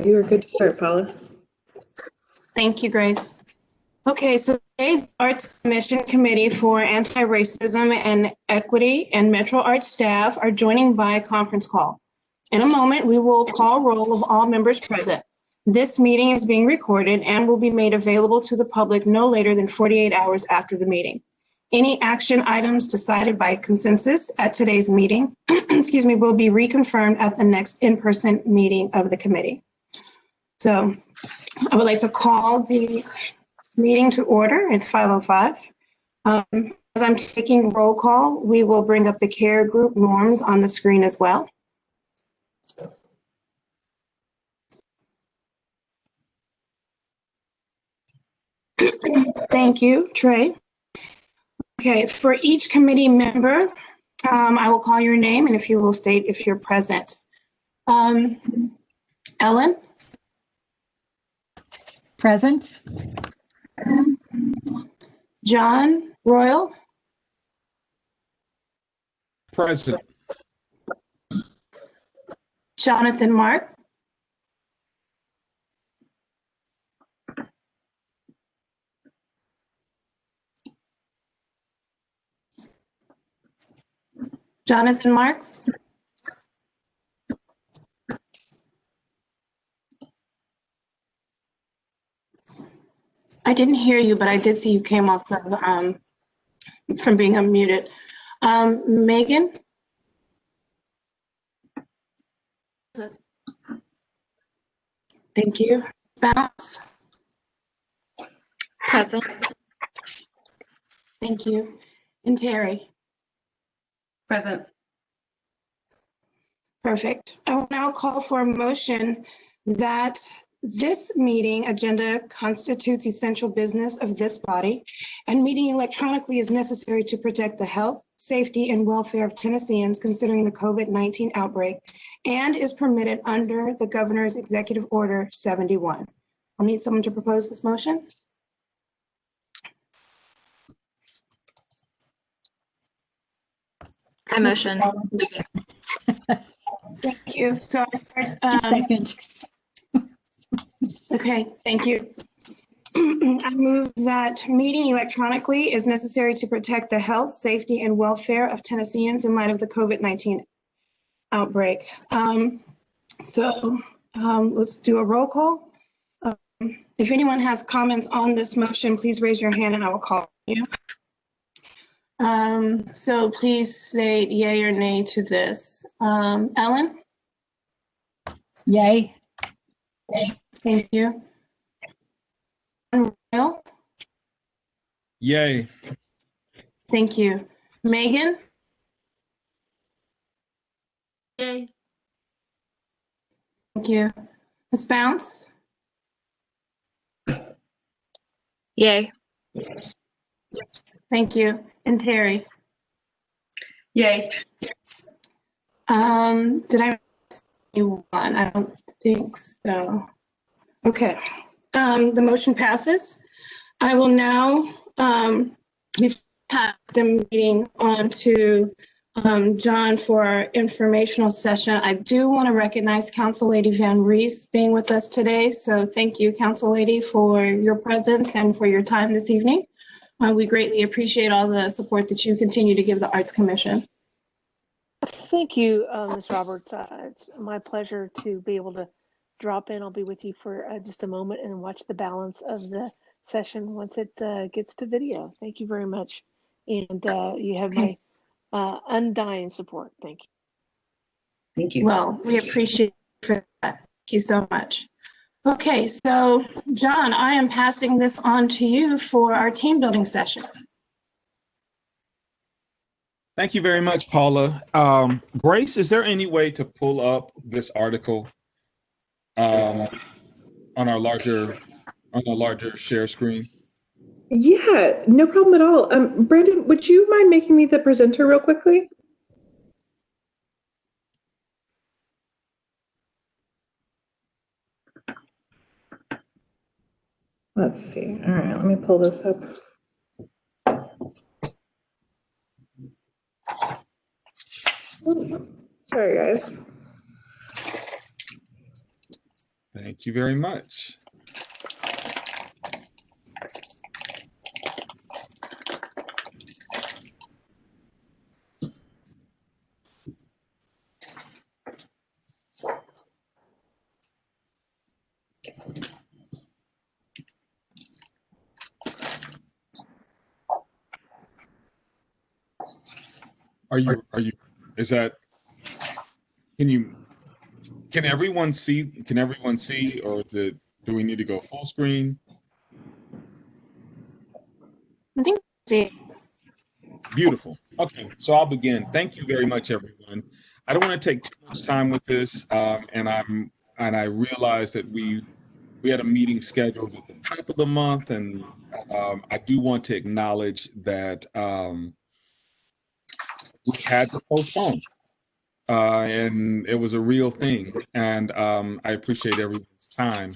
You are good to start, Paula. Thank you, Grace. Okay, so today, the Arts Commission Committee for Antiracism and Equity and Metro Arts staff are joining by conference call. In a moment, we will call roll of all members present. This meeting is being recorded and will be made available to the public no later than 48 hours after the meeting. Any action items decided by consensus at today's meeting, excuse me, will be reconfirmed at the next in-person meeting of the committee. So I would like to call the meeting to order. It's 5:05. As I'm taking roll call, we will bring up the C.A.R.E group norms on the screen as well. Thank you, Trey. Okay, for each committee member, I will call your name and if you will state if you're present. Ellen? Present. John Royal? Present. Jonathan Mark? Jonathan Marks? I didn't hear you, but I did see you came off the, from being unmuted. Megan? Thank you. Bounce? Present. Thank you. And Terry? Present. Perfect. I will now call for a motion that this meeting agenda constitutes essential business of this body, and meeting electronically is necessary to protect the health, safety, and welfare of Tennesseans considering the COVID-19 outbreak, and is permitted under the Governor's Executive Order 71. I'll need someone to propose this motion. I motion. Thank you. So, Second. okay, thank you. I move that meeting electronically is necessary to protect the health, safety, and welfare of Tennesseans in light of the COVID-19 outbreak. Let's do a roll call. If anyone has comments on this motion, please raise your hand and I will call you. So please state yay or nay to this. Ellen? Yay. Thank you. Royal? Yay. Thank you. Megan? Yay. Thank you. Ms. Bounce? Yay. Thank you. And Terry? Yay. Did I miss one? I don't think so. Okay. The motion passes. I will now pass the meeting on to John for our informational session. I do want to recognize Council Lady Van Rees being with us today. So thank you, Council Lady, for your presence and for your time this evening. We greatly appreciate all the support that you continue to give the Arts Commission. Thank you, Ms. Roberts. It's my pleasure to be able to drop in. I'll be with you for just a moment and watch the balance of the session once it gets to video. Thank you very much. And you have my undying support. Thank you. Thank you. Well, we appreciate it for that. Thank you so much. Okay, so John, I am passing this on to you for our team building sessions. Thank you very much, Paula. Grace, is there any way to pull up this article on our larger share screen? Yeah, no problem at all. Brandon, would you mind making me the presenter real quickly? Let's see. All right, let me pull this up. Sorry, guys. Thank you very much. Is that, can everyone see, or do we need to go full screen? I think, see, Beautiful. Okay, so I'll begin. Thank you very much, everyone. I don't want to take too much time with this, and I realize that we had a meeting scheduled at the top of the month, and I do want to acknowledge that we had to postpone, and it was a real thing, and I appreciate everyone's time.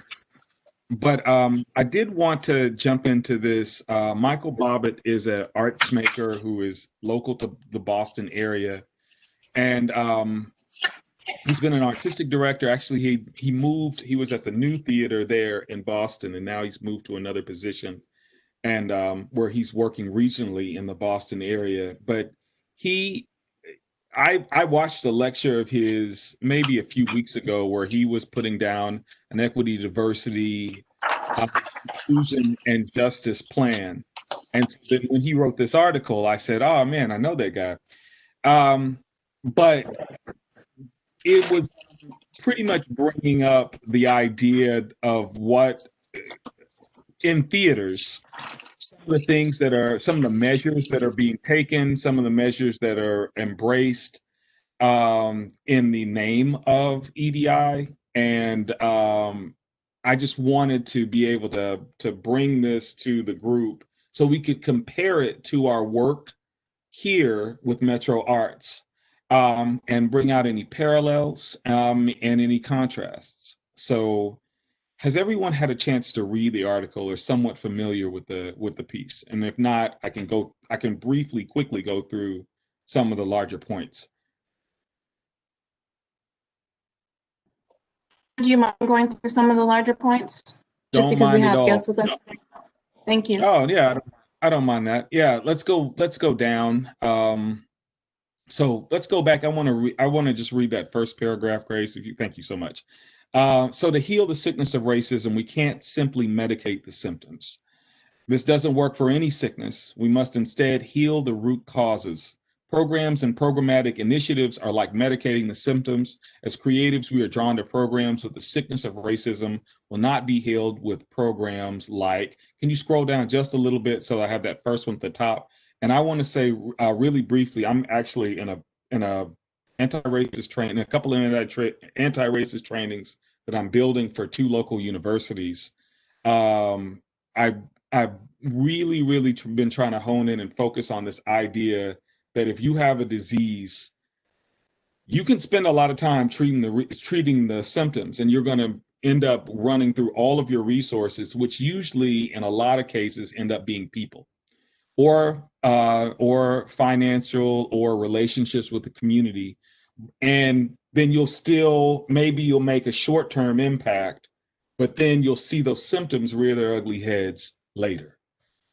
But I did want to jump into this. Michael Bobbitt is an arts maker who is local to the Boston area, and he's been an artistic director. Actually, he moved. He was at the New Theater there in Boston, and now he's moved to another position, and where he's working regionally in the Boston area. But I watched a lecture of his maybe a few weeks ago where he was putting down an equity, diversity, inclusion, and justice plan. And so then when he wrote this article, I said, "Oh man, I know that guy." But it was pretty much bringing up the idea of what in theaters, some of the measures that are being taken, some of the measures that are embraced in the name of EDI. And I just wanted to be able to bring this to the group so we could compare it to our work here with Metro Arts, and bring out any parallels, and any contrasts. So has everyone had a chance to read the article or somewhat familiar with the piece? And if not, I can quickly go through some of the larger points. do you mind going through some of the larger points? Just Don't because we mind at have all. guests with us. Thank you. Oh yeah, I don't mind that. Yeah, let's go down. So let's go back. I want to just read that first paragraph, Grace. Thank you so much. So to heal the sickness of racism, we can't simply medicate the symptoms. This doesn't work for any sickness. We must instead heal the root causes. Programs and programmatic initiatives are like medicating the symptoms. As creatives, we are drawn to programs with the sickness of racism will not be healed with programs like, can you scroll down just a little bit so I have that first one at the top? And I want to say really briefly, I'm actually in a anti-racist training, a couple of anti-racist trainings that I'm building for 2 local universities. I've really been trying to hone in and focus on this idea that if you have a disease, you can spend a lot of time treating the symptoms, and you're going to end up running through all of your resources, which usually, in a lot of cases, end up being people, or financial, or relationships with the community, and then you'll make a short-term impact, but then you'll see those symptoms rear their ugly heads later.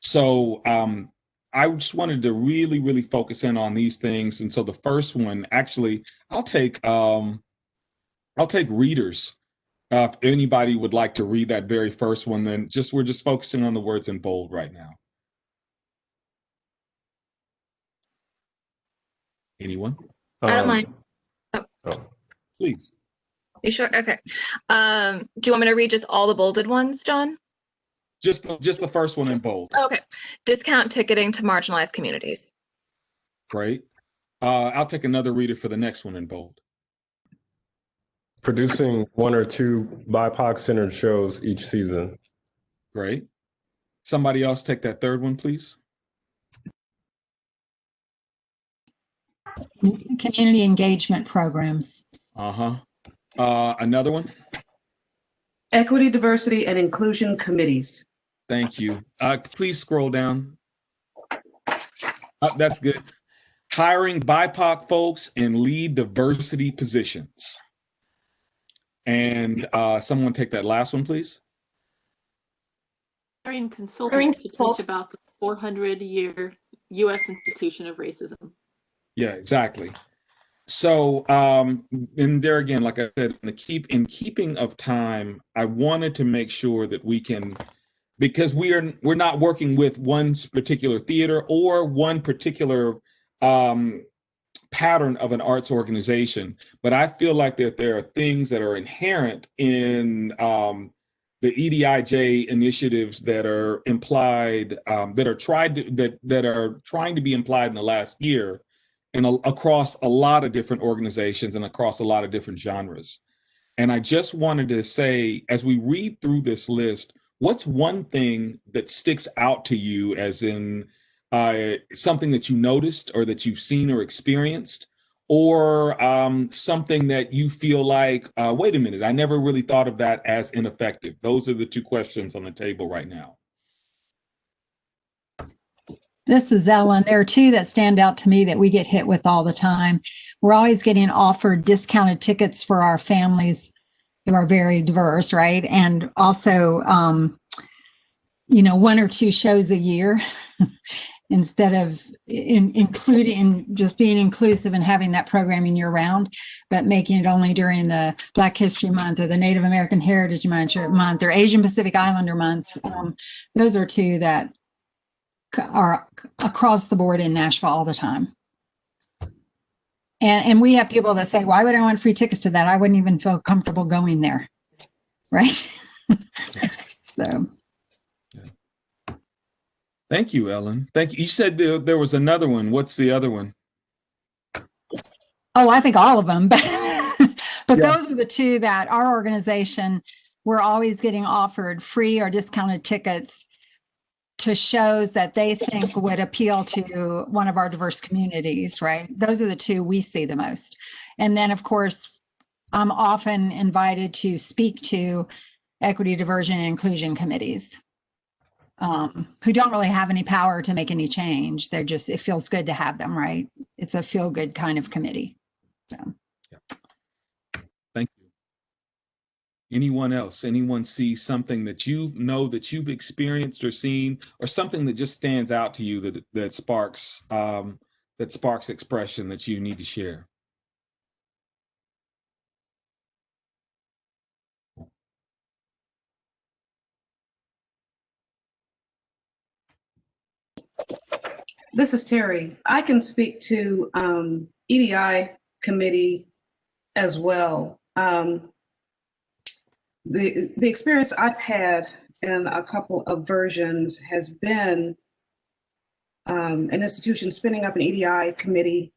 So I just wanted to really focus in on these things. And so the first one, actually, I'll take readers. If anybody would like to read that very first one, then we're just focusing on the words in bold right now. Anyone? I don't mind. Oh, please. You sure? Okay. Do you want me to read just all the bolded ones, John? Just the first one in bold. Okay. Discount ticketing to marginalized communities. Great. I'll take another reader for the next one in bold. Producing 1 or 2 BIPOC-centered shows each season. Great. Somebody else take that third one, please. Community engagement programs. Another one. Equity, diversity, and inclusion committees. Thank you. Please scroll down. That's good. Hiring BIPOC folks in lead diversity positions. And someone take that last one, please. Hiring consultant to teach about the 400-year U.S. institution of racism. Yeah, exactly. So, and there again, like I said, in keeping of time, I wanted to make sure that we can, because we're not working with one particular theater or one particular pattern of an arts organization, but I feel like that there are things that are inherent in the EDIJ initiatives that are implied, that are trying to be implied in the last year, and across a lot of different organizations and across a lot of different genres. And I just wanted to say, as we read through this list, what's one thing that sticks out to you as in something that you noticed or that you've seen or experienced, or something that you feel like, wait a minute, I never really thought of that as ineffective? Those are the two questions on the table right now. This is Ellen. There are two that stand out to me that we get hit with all the time. We're always getting offered discounted tickets for our families who are very diverse, right? And also, one or two shows a year instead of including just being inclusive and having that programming year round, but making it only during the Black History Month or the Native American Heritage Month or Asian Pacific Islander Month. Those are two that are across the board in Nashville all the time. And we have people that say, why would I want free tickets to that? I wouldn't even feel comfortable going there. Right? So. Thank you, Ellen. Thank you. You said there was another one. What's the other one? Oh, I think all of them. But those are the two that our organization, we're always getting offered free or discounted tickets to shows that they think would appeal to one of our diverse communities, right? Those are the two we see the most. And then, of course, I'm often invited to speak to equity, diversion, and inclusion committees who don't really have any power to make any change. They're just, it feels good to have them, right? It's a feel-good kind of committee. So. Thank you. Anyone else? Anyone see something that you know that you've experienced or seen, or something that just stands out to you that sparks expression that you need to share? This is Terry. I can speak to EDI committee as well. The experience I've had in a couple of versions has been an institution spinning up an EDI committee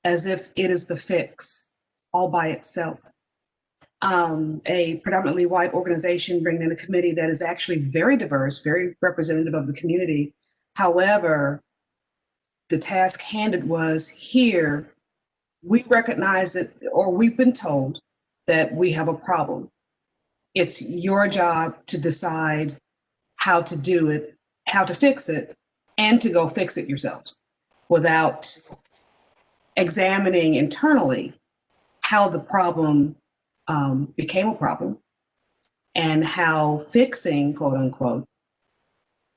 as if it is the fix all by itself. A predominantly white organization bringing in a committee that is actually very diverse, very representative of the community. However, the task handed was, here, we recognize it, or we've been told that we have a problem. It's your job to decide how to do it, how to fix it, and to go fix it yourselves without examining internally how the problem became a problem and how fixing, quote unquote,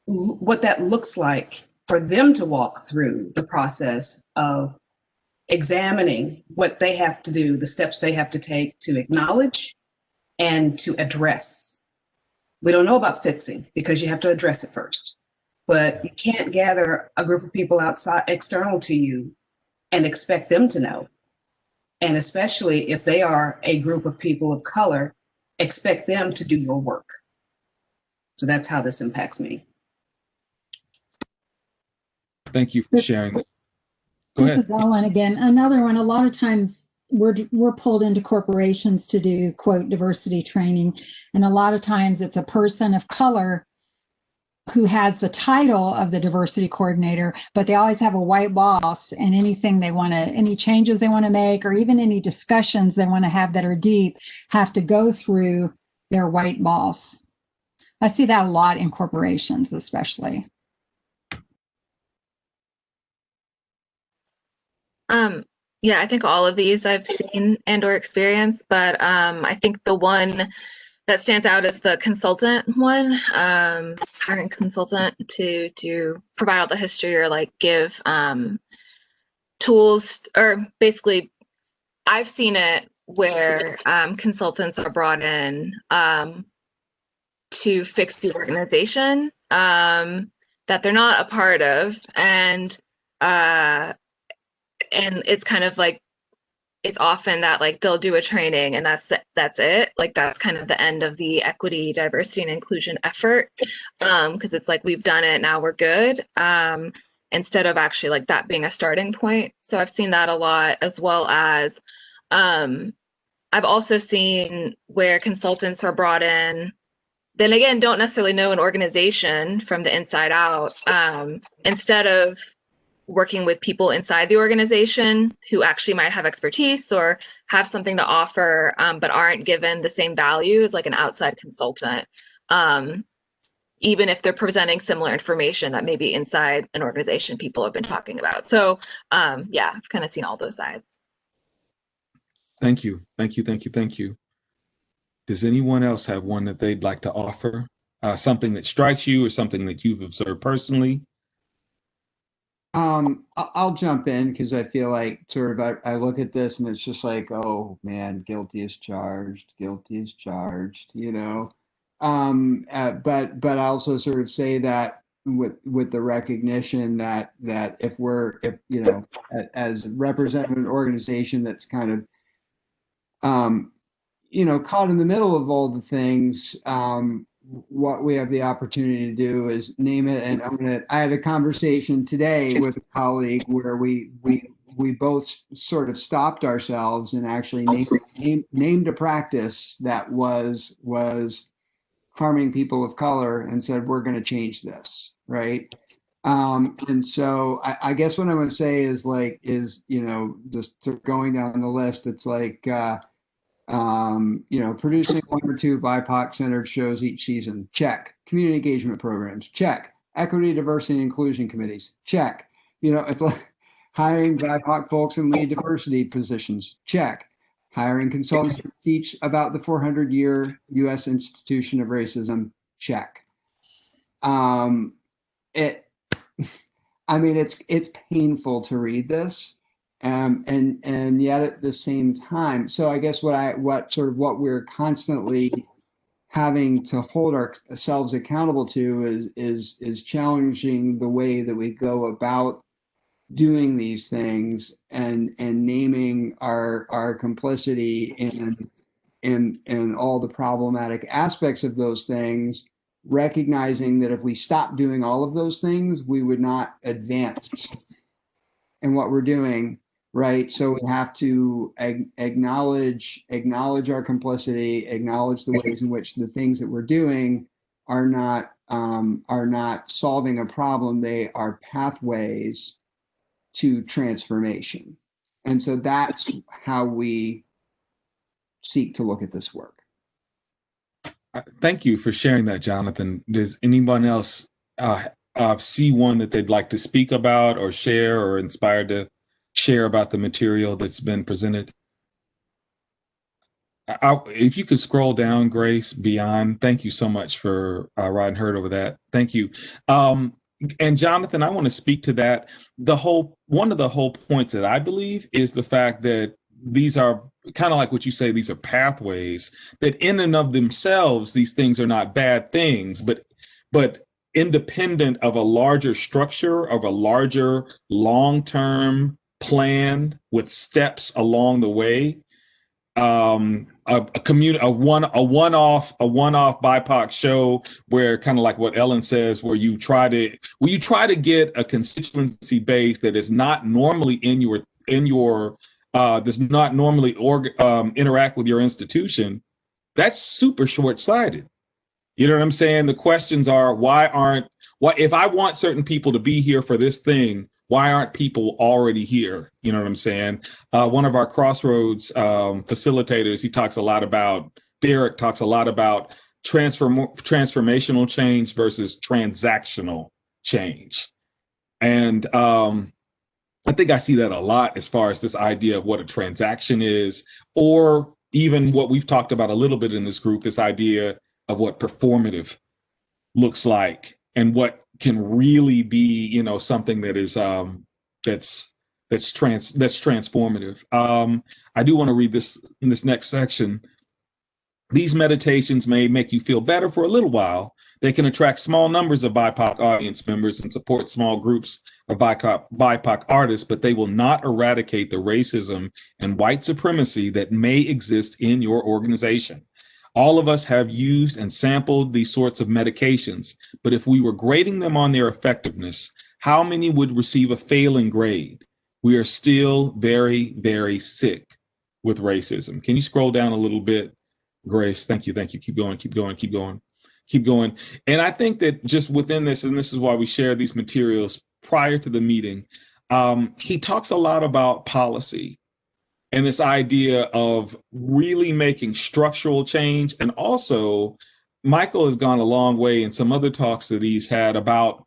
what that looks like for them to walk through the process of examining what they have to do, the steps they have to take to acknowledge and to address. We don't know about fixing because you have to address it first, but you can't gather a group of people outside, external to you, and expect them to know. And especially if they are a group of people of color, expect them to do your work. So that's how this impacts me. Thank you for sharing. Go ahead. This is Ellen again. Another one, a lot of times we're pulled into corporations to do, quote, diversity training. And a lot of times it's a person of color who has the title of the diversity coordinator, but they always have a white boss, and anything they want to, any changes they want to make, or even any discussions they want to have that are deep, have to go through their white boss. I see that a lot in corporations, especially. Yeah, I think all of these I've seen and or experienced, but I think the one that stands out is the consultant one, hiring consultant to provide all the history or like give tools, or basically I've seen it where consultants are brought in to fix the organization that they're not a part of, and it's kind of like, it's often that like they'll do a training and that's it. Like that's kind of the end of the equity, diversity, and inclusion effort. Because it's like, we've done it, now we're good. Instead of actually like that being a starting point. So I've seen that a lot, as well as I've also seen where consultants are brought in, then again, don't necessarily know an organization from the inside out. Instead of working with people inside the organization who actually might have expertise or have something to offer, but aren't given the same value as like an outside consultant, even if they're presenting similar information that maybe inside an organization people have been talking about. So yeah, I've kind of seen all those sides. Thank you. Thank you. Thank you. Thank you. Does anyone else have one that they'd like to offer? Something that strikes you or something that you've observed personally? I'll jump in because I feel like sort of I look at this and it's just like, oh man, guilty as charged, you know. But I also sort of say that with the recognition that if you know, as representative of an organization that's kind of you know, caught in the middle of all the things, what we have the opportunity to do is name it and own it. I had a conversation today with a colleague where we both sort of stopped ourselves and actually named a practice that was harming people of color and said, we're going to change this, right? And so I guess what I'm going to say is like, you know, just sort of going down the list, it's like, you know, producing 1 or 2 BIPOC-centered shows each season, check. Community engagement programs, check. Equity, diversity, and inclusion committees, check. You know, it's like hiring BIPOC folks in lead diversity positions, check. Hiring consultants to teach about the 400-year U.S. institution of racism, check. I mean, it's painful to read this. And yet at the same time, so I guess what we're constantly having to hold ourselves accountable to is challenging the way that we go about doing these things and naming our complicity in all the problematic aspects of those things, recognizing that if we stop doing all of those things, we would not advance in what we're doing. Right. So we have to acknowledge our complicity, acknowledge the ways in which the things that we're doing are not solving a problem. They are pathways to transformation. And so that's how we seek to look at this work. Thank you for sharing that, Jonathan. Does anyone else see one that they'd like to speak about or share or inspired to share about the material that's been presented? If you could scroll down, Grace, beyond. Thank you so much for riding herd over that. Thank you. And Jonathan, I want to speak to that. One of the whole points that I believe is the fact that these are kind of like what you say, these are pathways that in and of themselves, these things are not bad things, but independent of a larger structure, of a larger long-term plan with steps along the way. A one-off BIPOC show where, kind of like what Ellen says, where you try to get a constituency base that is not normally does not normally interact with your institution. That's super short-sighted. You know what I'm saying? The questions are, if I want certain people to be here for this thing, why aren't people already here? You know what I'm saying? One of our Crossroads facilitators, Derek talks a lot about transformational change versus transactional change. And I think I see that a lot as far as this idea of what a transaction is, or even what we've talked about a little bit in this group, this idea of what performative looks like and what can really be, you know, something that is that's transformative. I do want to read this in this next section. These meditations may make you feel better for a little while. They can attract small numbers of BIPOC audience members and support small groups of BIPOC artists, but they will not eradicate the racism and white supremacy that may exist in your organization. All of us have used and sampled these sorts of medications, but if we were grading them on their effectiveness, how many would receive a failing grade? We are still very, very sick with racism. Can you scroll down a little bit, Grace? Thank you. Thank you. Keep going. Keep going. Keep going. Keep going. And I think that just within this, and this is why we share these materials prior to the meeting, he talks a lot about policy and this idea of really making structural change. And also, Michael has gone a long way in some other talks that he's had about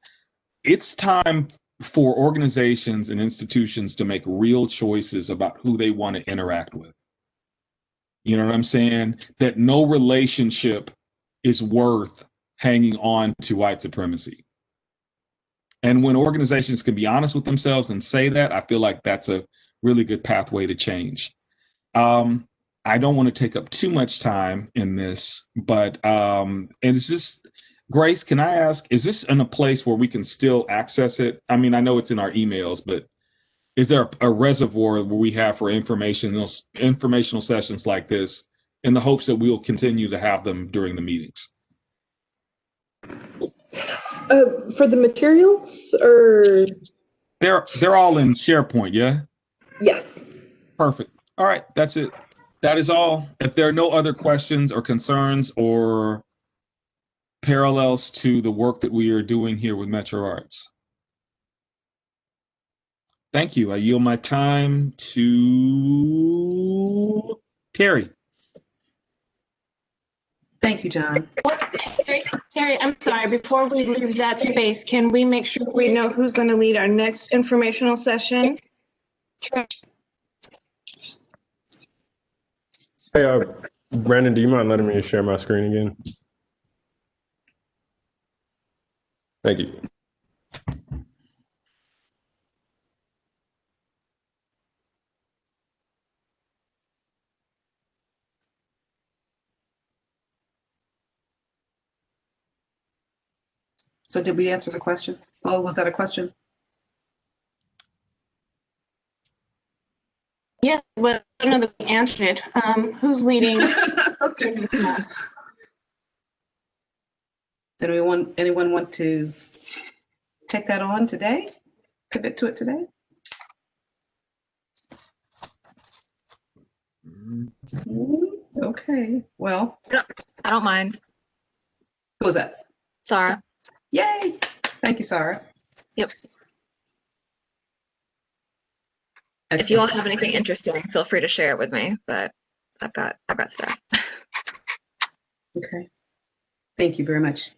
it's time for organizations and institutions to make real choices about who they want to interact with. You know what I'm saying? That no relationship is worth hanging on to white supremacy. And when organizations can be honest with themselves and say that, I feel like that's a really good pathway to change. I don't want to take up too much time in this, but and it's just, Grace, can I ask, is this in a place where we can still access it? I mean, I know it's in our emails, but is there a reservoir where we have for informational sessions like this in the hopes that we'll continue to have them during the meetings? For the materials, or? They're all in SharePoint, yeah? Yes. Perfect. All right, that's it. That is all. If there are no other questions or concerns or parallels to the work that we are doing here with Metro Arts. Thank you. I yield my time to Terry. Thank you, John. Terry, I'm sorry, before we leave that space, can we make sure we know who's going to lead our next informational session? Hey, Brandon, do you mind letting me share my screen again? Thank you. So did we answer the question? Oh, was that a question? Yeah, well, I don't know that we answered it. Who's leading? Okay. Does anyone want to take that on today? Commit to it today? Okay, well. I don't mind. Who was that? Sarah. Yay! Thank you, Sarah. Yep. Excellent. If you all have anything interesting, feel free to share it with me, but I've got stuff. Okay. Thank you very much.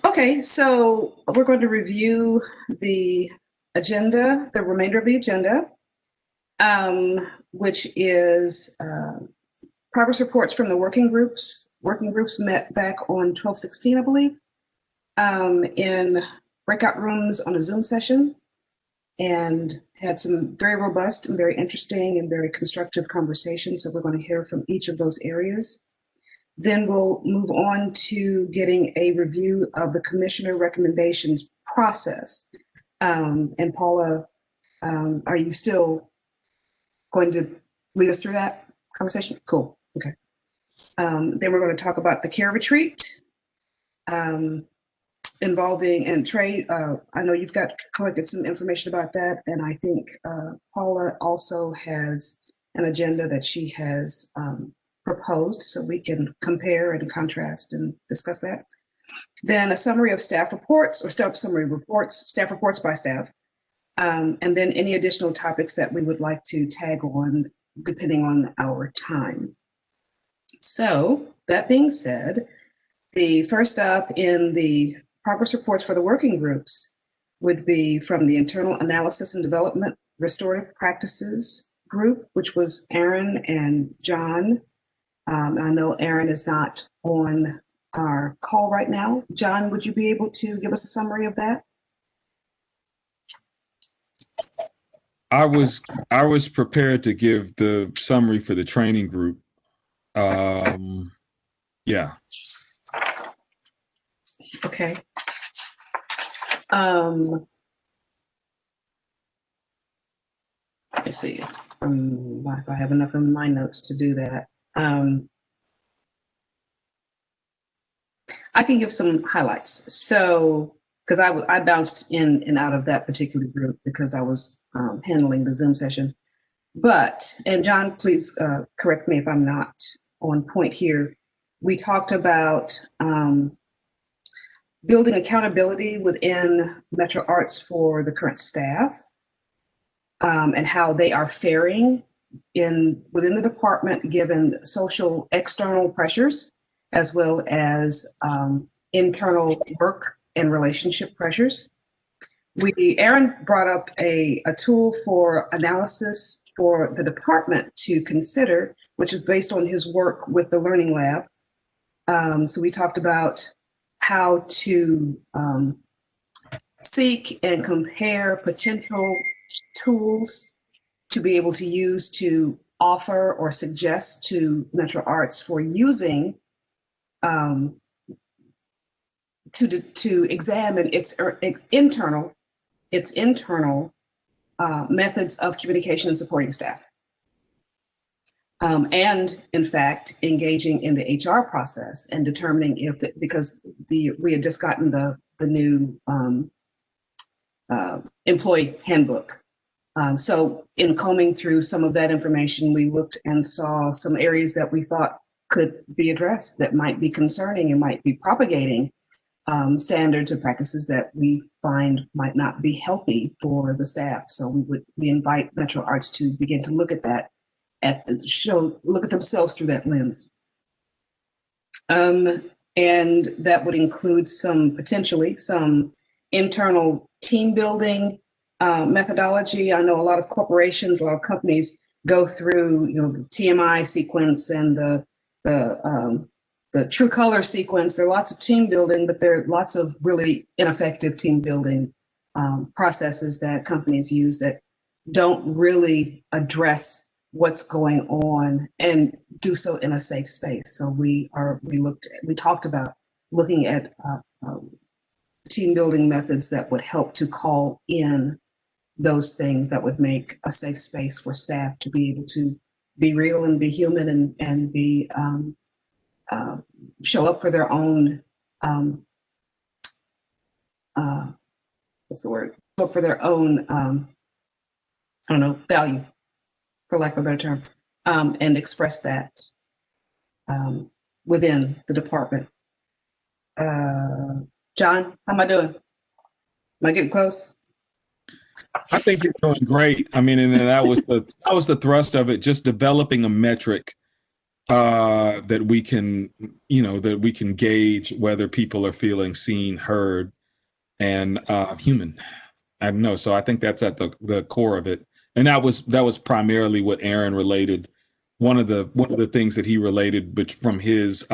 Okay, so we're going to review the agenda, the remainder of the agenda, which is progress reports from the working groups. Working groups met back on 12/16, I believe, in breakout rooms on a Zoom session, and had some very robust and very interesting and very constructive conversations. So we're going to hear from each of those areas. Then we'll move on to getting a review of the commissioner recommendations process. And Paula, are you still going to lead us through that conversation? Cool. Okay. Then we're going to talk about the C.A.R.E retreat involving, and Trey, I know you've collected some information about that, and I think Paula also has an agenda that she has proposed, so we can compare and contrast and discuss that. Then a summary of staff reports, or staff reports by staff, and then any additional topics that we would like to tag on depending on our time. So that being said, the first up in the progress reports for the working groups, would be from the Internal Analysis and Development Restorative Practices group, which was Aaron and John. I know Aaron is not on our call right now. John, would you be able to give us a summary of that? I was prepared to give the summary for the training group. Yeah. Okay. Let's see if I have enough in my notes to do that. I can give some highlights. So, because I bounced in and out of that particular group because I was handling the Zoom session. But, and John, please correct me if I'm not on point here. We talked about building accountability within Metro Arts for the current staff and how they are faring within the department given social external pressures as well as internal work and relationship pressures. Aaron brought up a tool for analysis for the department to consider, which is based on his work with the Learning Lab. So we talked about how to seek and compare potential tools to be able to use to offer or suggest to Metro Arts for using to examine its internal methods of communication and supporting staff. And in fact, engaging in the HR process and determining because we had just gotten the new employee handbook. So in combing through some of that information, we looked and saw some areas that we thought could be addressed that might be concerning and might be propagating standards and practices that we find might not be healthy for the staff. So we invite Metro Arts to begin to look at that, look at themselves through that lens. And that would include potentially some internal team building methodology. I know a lot of corporations, a lot of companies go through, the TMI sequence and the True Color sequence. There are lots of team building, but there are lots of really ineffective team building processes that companies use that don't really address what's going on and do so in a safe space. So we talked about looking at team building methods that would help to call in those things that would make a safe space for staff to be able to be real and be human and be show up for their own what's the word? Show up for their own value, for lack of a better term, and express that within the department. John, how am I doing? Am I getting close? I think you're doing great. I mean, and that was the thrust of it, just developing a metric that we can gauge whether people are feeling seen, heard, and human. I know. So I think that's at the core of it. And that was primarily what Aaron related. One of the things that he related, but from his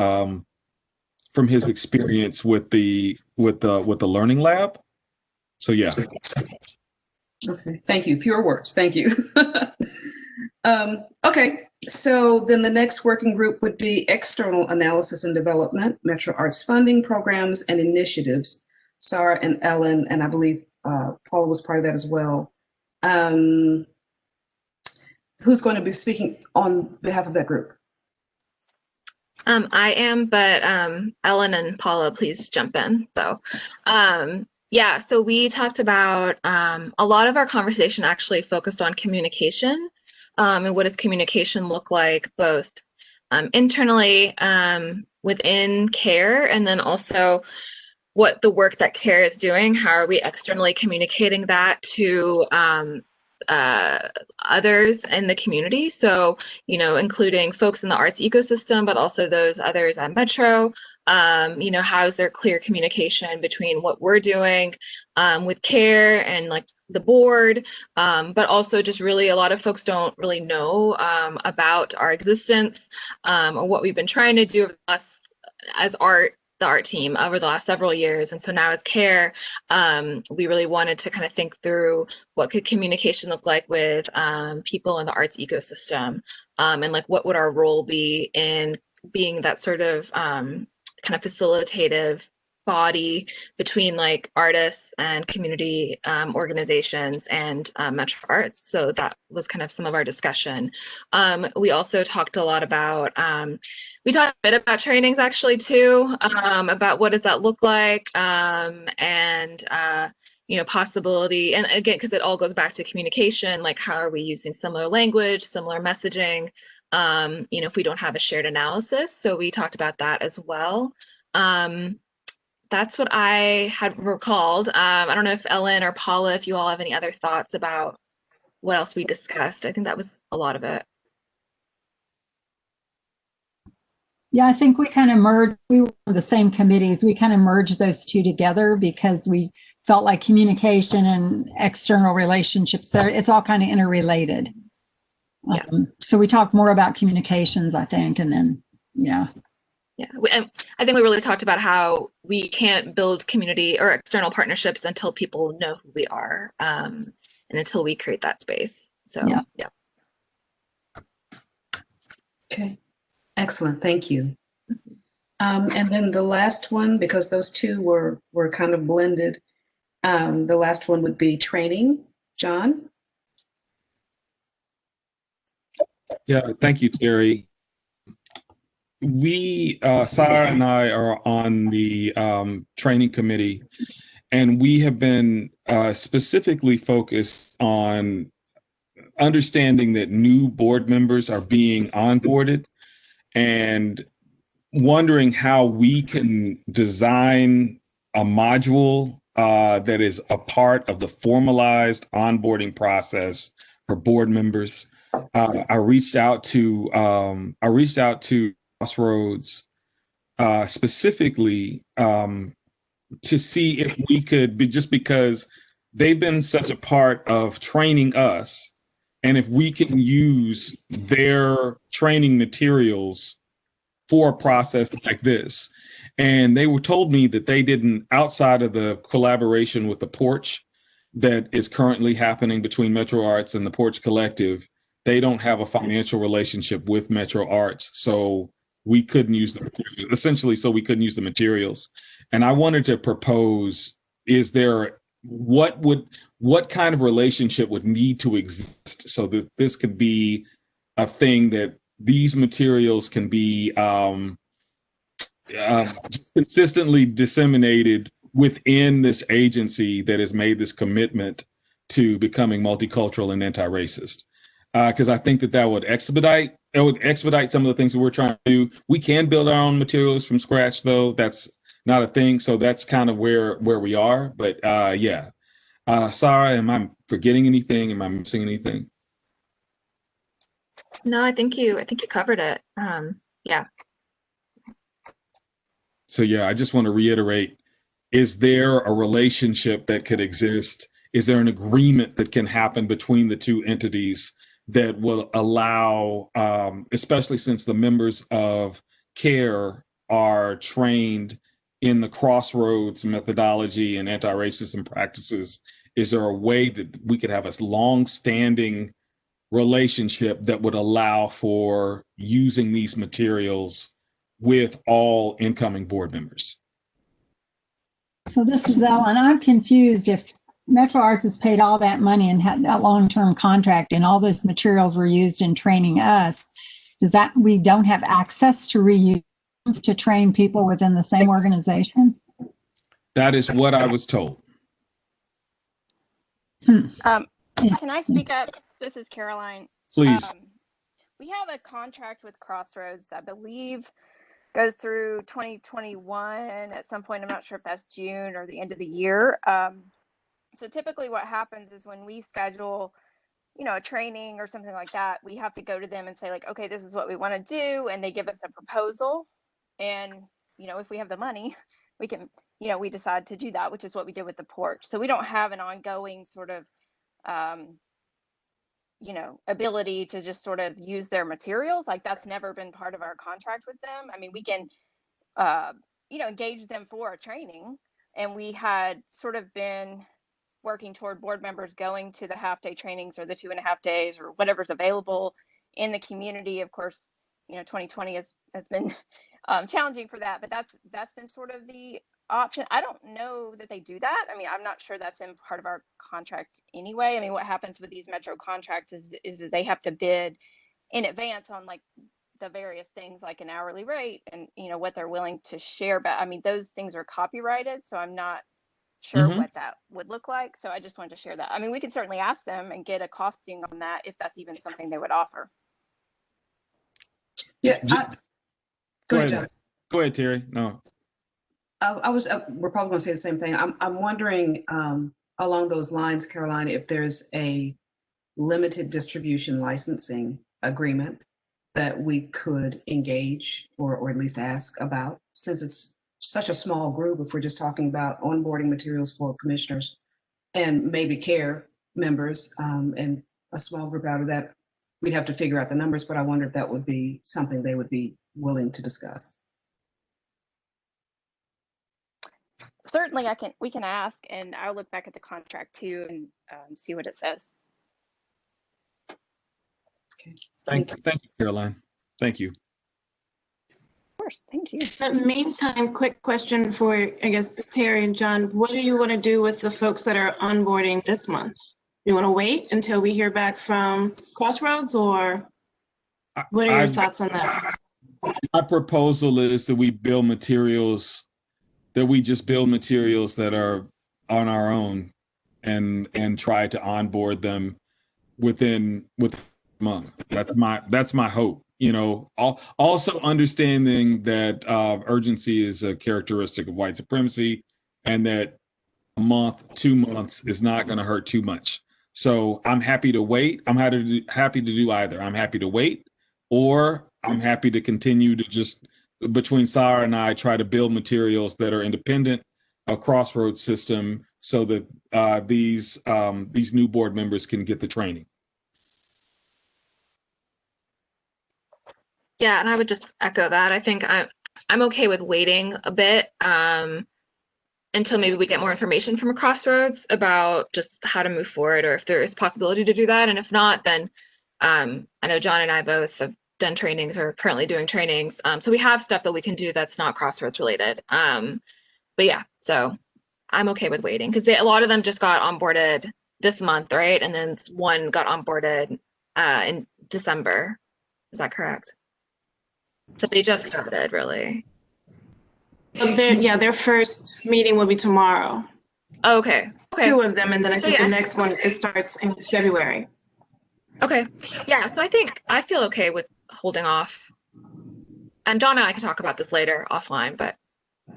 experience with the Learning Lab. So yeah. Okay, thank you. Pure words. Thank you. Okay, so then the next working group would be External Analysis and Development, Metro Arts Funding Programs and Initiatives. Sarah and Ellen, and I believe Paula was part of that as well. Who's going to be speaking on behalf of that group? I am, but Ellen and Paula, please jump in. So, yeah, so we talked about a lot of our conversation actually focused on communication and what does communication look like both internally within C.A.R.E, and then also what the work that C.A.R.E is doing. How are we externally communicating that to others in the community? So, including folks in the arts ecosystem, but also those others at Metro, How is there clear communication between what we're doing with C.A.R.E and like the board, but also just really a lot of folks don't really know about our existence or what we've been trying to do as the art team over the last several years. And so now as C.A.R.E, we really wanted to kind of think through what could communication look like with people in the arts ecosystem, and like what would our role be in being that sort of kind of facilitative body between like artists and community organizations and Metro Arts. So that was kind of some of our discussion. We also talked a lot about, we talked a bit about trainings actually too, about what does that look like, and possibility, and again, because it all goes back to communication, like how are we using similar language, similar messaging, if we don't have a shared analysis. So we talked about that as well. That's what I had recalled. I don't know if Ellen or Paula, if you all have any other thoughts about what else we discussed. I think that was a lot of it. Yeah, I think we kind of merged, we were on the same committees. We kind of merged those two together because we felt like communication and external relationships, it's all kind of interrelated. Yeah. So we talked more about communications, I think, and then, yeah. Yeah, and I think we really talked about how we can't build community or external partnerships until people know who we are, and until we create that space. So, yeah. Okay, excellent, thank you. And then the last one, because those two were kind of blended, the last one would be training. John? Yeah, thank you, Terry. We, C.A.R.E and I are on the training committee, and we have been specifically focused on understanding that new board members are being onboarded and wondering how we can design a module that is a part of the formalized onboarding process for board members. I reached out to Crossroads specifically to see if we could be, just because they've been such a part of training us, and if we can use their training materials for a process like this. And they were told me that they didn't, outside of the collaboration with the Porch that is currently happening between Metro Arts and the Porch Collective, they don't have a financial relationship with Metro Arts. So we couldn't use the materials, essentially, so we couldn't use the materials. And I wanted to propose, is there, what kind of relationship would need to exist so that this could be a thing, that these materials can be consistently disseminated within this agency that has made this commitment to becoming multicultural and anti-racist. Because I think that would expedite some of the things that we're trying to do. We can build our own materials from scratch, though. That's not a thing. So that's kind of where we are. But yeah. Sarah, am I forgetting anything? Am I missing anything? No, I think you covered it. Yeah. So yeah, I just want to reiterate, is there a relationship that could exist? Is there an agreement that can happen between the two entities that will allow, especially since the members of C.A.R.E are trained in the Crossroads methodology and anti-racism practices, is there a way that we could have a long-standing relationship that would allow for using these materials with all incoming board members? So this is Ellen. I'm confused. If Metro Arts has paid all that money and had that long-term contract and all those materials were used in training us, does that we don't have access to reuse to train people within the same organization? That is what I was told. Can I speak up? This is Caroline. Please. We have a contract with Crossroads that I believe goes through 2021 at some point. I'm not sure if that's June or the end of the year. So typically what happens is when we schedule, a training or something like that, we have to go to them and say like, okay, this is what we want to do. And they give us a proposal. And if we have the money, we can, we decide to do that, which is what we did with the porch. So we don't have an ongoing sort of, ability to just sort of use their materials. Like that's never been part of our contract with them. I mean, we can, engage them for a training, and we had sort of been working toward board members going to the half-day trainings or the 2.5 days or whatever's available in the community. Of course, 2020 has been challenging for that, but that's been sort of the option. I don't know that they do that. I mean, I'm not sure that's in part of our contract anyway. I mean, what happens with these metro contracts is that they have to bid in advance on like the various things like an hourly rate and what they're willing to share. But I mean, those things are copyrighted, so I'm not sure what that would look like. So I just wanted to share that. I mean, we could certainly ask them and get a costing on that if that's even something they would offer. Yeah. Go ahead, John. Go ahead, Terry. No. We're probably going to say the same thing. I'm wondering along those lines, Caroline, if there's a limited distribution licensing agreement that we could engage or at least ask about, since it's such a small group. If we're just talking about onboarding materials for commissioners and maybe CARE members, and a small group out of that, we'd have to figure out the numbers. But I wonder if that would be something they would be willing to discuss. Certainly, we can ask, and I'll look back at the contract too and see what it says. Okay. Thank you, Caroline. Thank you. Of course, thank you. In the meantime, quick question for, I guess, Terry and John. What do you want to do with the folks that are onboarding this month? You want to wait until we hear back from Crossroads, or what are your thoughts on that? My proposal is that we build materials, that we just build materials that are on our own and try to onboard them within a month. That's my hope. Also understanding that urgency is a characteristic of white supremacy, and that a month, 2 months is not going to hurt too much. So I'm happy to wait. I'm happy to do either. I'm happy to wait, or I'm happy to continue to just, between C.A.R.E and I, try to build materials that are independent of Crossroads system, so that these new board members can get the training. Yeah, and I would just echo that. I think I'm okay with waiting a bit until maybe we get more information from Crossroads about just how to move forward, or if there is possibility to do that. And if not, then I know John and I both have done trainings or currently doing trainings. So we have stuff that we can do that's not Crossroads related. But yeah, so I'm okay with waiting, because a lot of them just got onboarded this month, right? And then one got onboarded in December. Is that correct? So they just started, really. Their first meeting will be tomorrow. Oh, okay. 2 of them, and then I think the next one starts in February. Okay. Yeah, so I feel okay with holding off. And John and I can talk about this later offline, but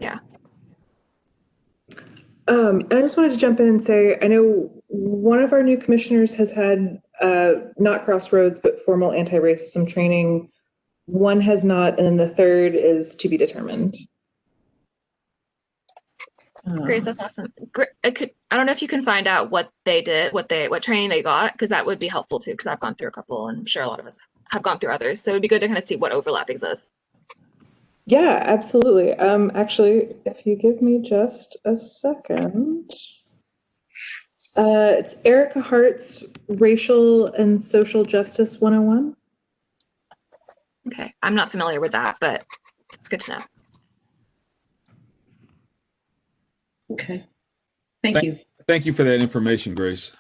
yeah. And I just wanted to jump in and say, I know one of our new commissioners has had not Crossroads, but formal anti-racism training. One has not, and then the third is to be determined. Grace, that's awesome. I don't know if you can find out what they did, what training they got, because that would be helpful too, because I've gone through a couple, and I'm sure a lot of us have gone through others. So it'd be good to kind of see what overlap exists. Yeah, absolutely. Actually, if you give me just a second, it's Erica Hart's Racial and Social Justice 101. Okay, I'm not familiar with that, but it's good to know. Okay, thank you. Thank you for that information, Grace.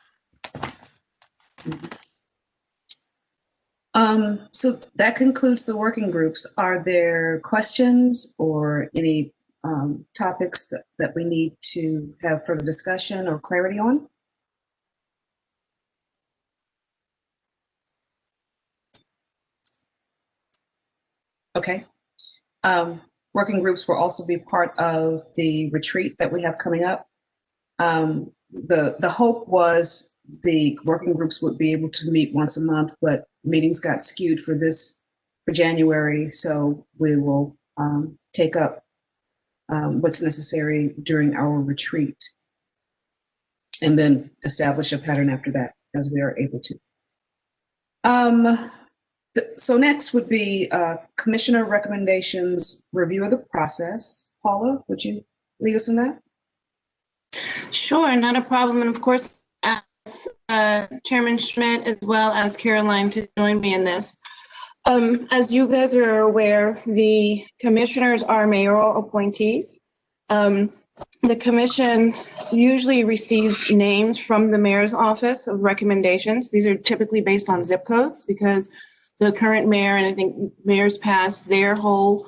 So that concludes the working groups. Are there questions or any topics that we need to have further discussion or clarity on? Okay. Working groups will also be part of the retreat that we have coming up. The hope was the working groups would be able to meet once a month, but meetings got skewed for January. So we will take up what's necessary during our retreat, and then establish a pattern after that as we are able to. So next would be commissioner recommendations, review of the process. Paula, would you lead us in that? Sure, not a problem. And of course, ask Chairman Schmidt as well as Caroline to join me in this. As you guys are aware, the commissioners are mayoral appointees. The commission usually receives names from the mayor's office of recommendations. These are typically based on zip codes because the current mayor, and I think mayors past, their whole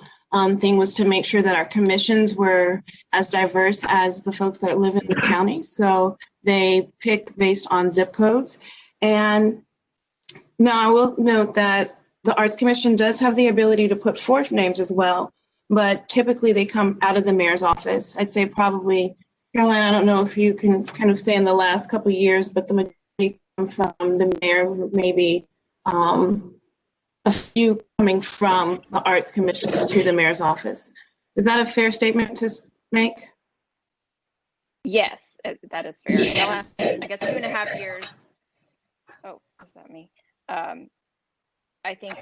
thing was to make sure that our commissions were as diverse as the folks that live in the county. So they pick based on zip codes. And now I will note that the Arts Commission does have the ability to put forth names as well, but typically they come out of the mayor's office. I'd say probably, Caroline, I don't know if you can kind of say in the last couple of years, but the majority come from the mayor, maybe a few coming from the Arts Commission to the mayor's office. Is that a fair statement to make? Yes, that is fair. In the last, I guess, 2.5 years. Oh, is that me? I think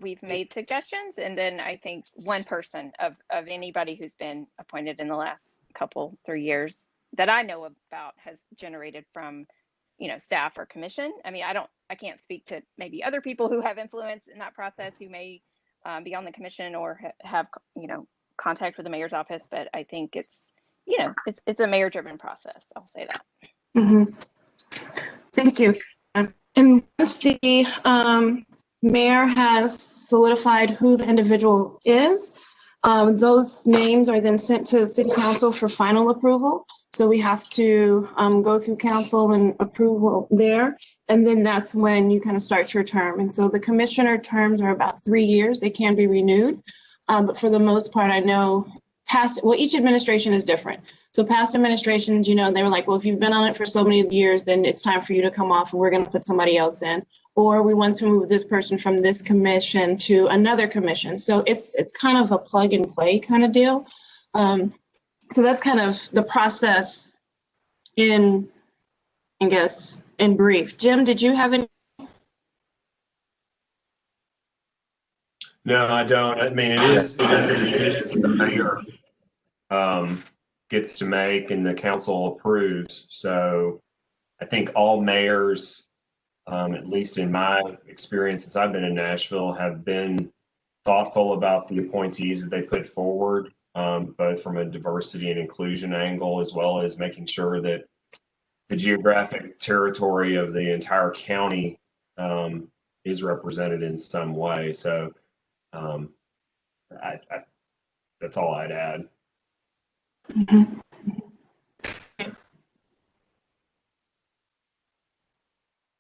we've made suggestions, and then I think one person of anybody who's been appointed in the last 3 years that I know about has generated from, staff or commission. I mean, I can't speak to maybe other people who have influence in that process who may be on the commission or have, contact with the mayor's office, but I think it's a mayor-driven process. I'll say that. Mm-hmm. Thank you. And once the mayor has solidified who the individual is, those names are then sent to city council for final approval. So we have to go through council and approval there. And then that's when you kind of start your term. And so the commissioner terms are about 3 years. They can be renewed. But for the most part, I know each administration is different. So past administrations, they were like, well, if you've been on it for so many years, then it's time for you to come off and we're going to put somebody else in. Or we want to move this person from this commission to another commission. So it's kind of a plug and play kind of deal. So that's kind of the process in brief. Jim, did you have any? No, I don't. I mean, it is a decision the mayor gets to make and the council approves. So I think all mayors, at least in my experience since I've been in Nashville, have been thoughtful about the appointees that they put forward, both from a diversity and inclusion angle, as well as making sure that the geographic territory of the entire county is represented in some way. So that's all I'd add. Mm-hmm.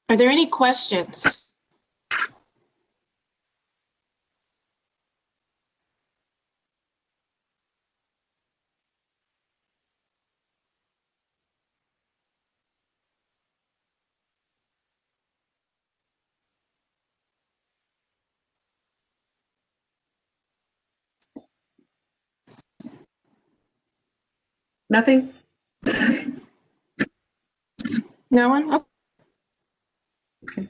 Are there any questions? Nothing? No one? Oh. Okay.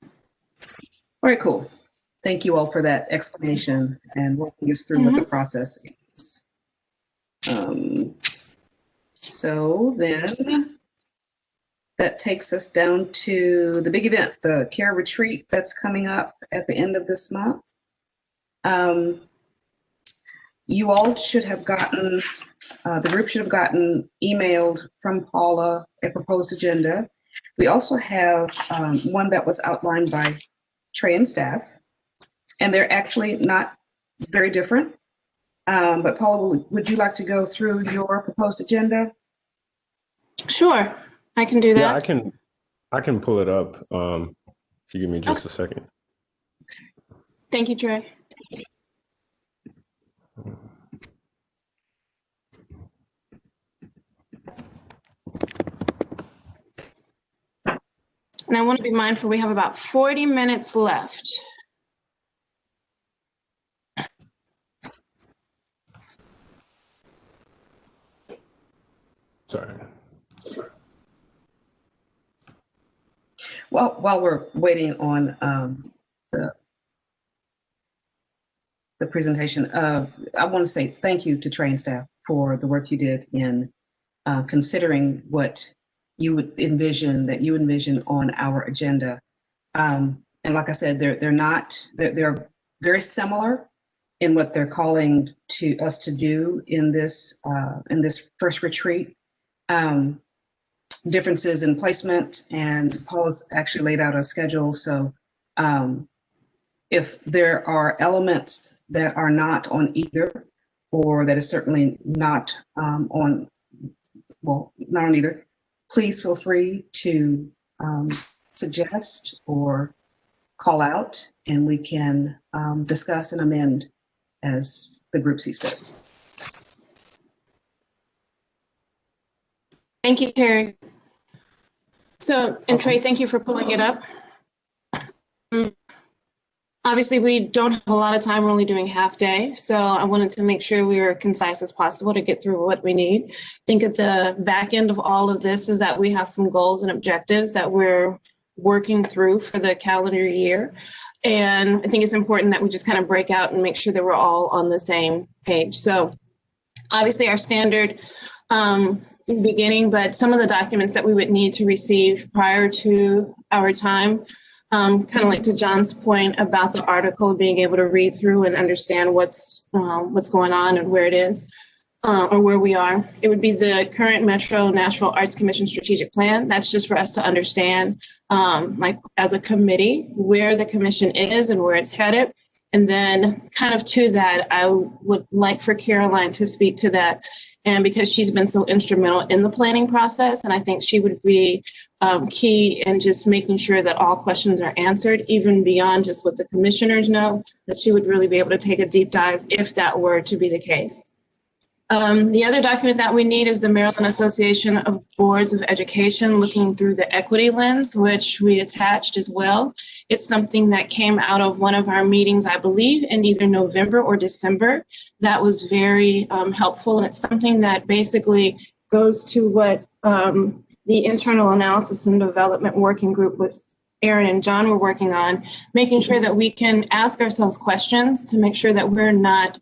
All right, cool. Thank you all for that explanation and walking us through what the process is. So then that takes us down to the big event, the C.A.R.E retreat that's coming up at the end of this month. You all should have gotten, the group should have gotten emailed from Paula a proposed agenda. We also have one that was outlined by Trey and staff, and they're actually not very different. But Paula, would you like to go through your proposed agenda? Sure, I can do that. Yeah, I can pull it up if you give me just a second. Thank you, Trey. And I want to be mindful, we have about 40 minutes left. Sorry. Well, while we're waiting on the presentation, I want to say thank you to trained staff for the work you did in considering what you would envision on our agenda. And like I said, they're very similar in what they're calling to us to do in this first retreat. Differences in placement, and Paula's actually laid out a schedule. So if there are elements that are not on either, or that is certainly not not on either, please feel free to suggest or call out, and we can discuss and amend as the group sees fit. Thank you, Terry. So, and Trey, thank you for pulling it up. Obviously, we don't have a lot of time. We're only doing half day. So I wanted to make sure we were concise as possible to get through what we need. I think at the back end of all of this is that we have some goals and objectives that we're working through for the calendar year. And I think it's important that we just kind of break out and make sure that we're all on the same page. So obviously our standard beginning, but some of the documents that we would need to receive prior to our time, kind of like to John's point about the article, being able to read through and understand what's going on and where it is, or where we are. It would be the current Metro Nashville Arts Commission strategic plan. That's just for us to understand, like as a committee, where the commission is and where it's headed. And then kind of to that, I would like for Caroline to speak to that. And because she's been so instrumental in the planning process, and I think she would be key in just making sure that all questions are answered, even beyond just what the commissioners know, that she would really be able to take a deep dive if that were to be the case. The other document that we need is the Maryland Association of Boards of Education, looking through the equity lens, which we attached as well. It's something that came out of one of our meetings, I believe, in either November or December. That was very helpful, and it's something that basically goes to what the Internal Analysis and Development Working Group with Aaron and John were working on, making sure that we can ask ourselves questions to make sure that we're not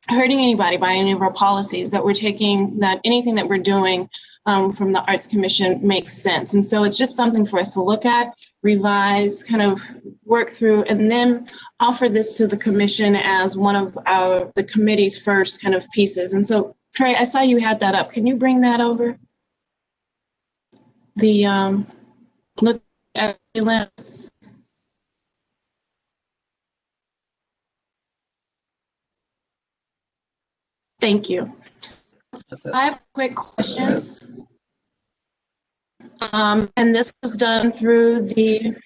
hurting anybody by any of our policies, that we're taking, that anything that we're doing from the Arts Commission makes sense. And so it's just something for us to look at, revise, kind of work through, and then offer this to the commission as one of the committee's first kind of pieces. And so, Trey, I saw you had that up. Can you bring that over? The look at the lens. Thank you. I have quick questions. And this was done through the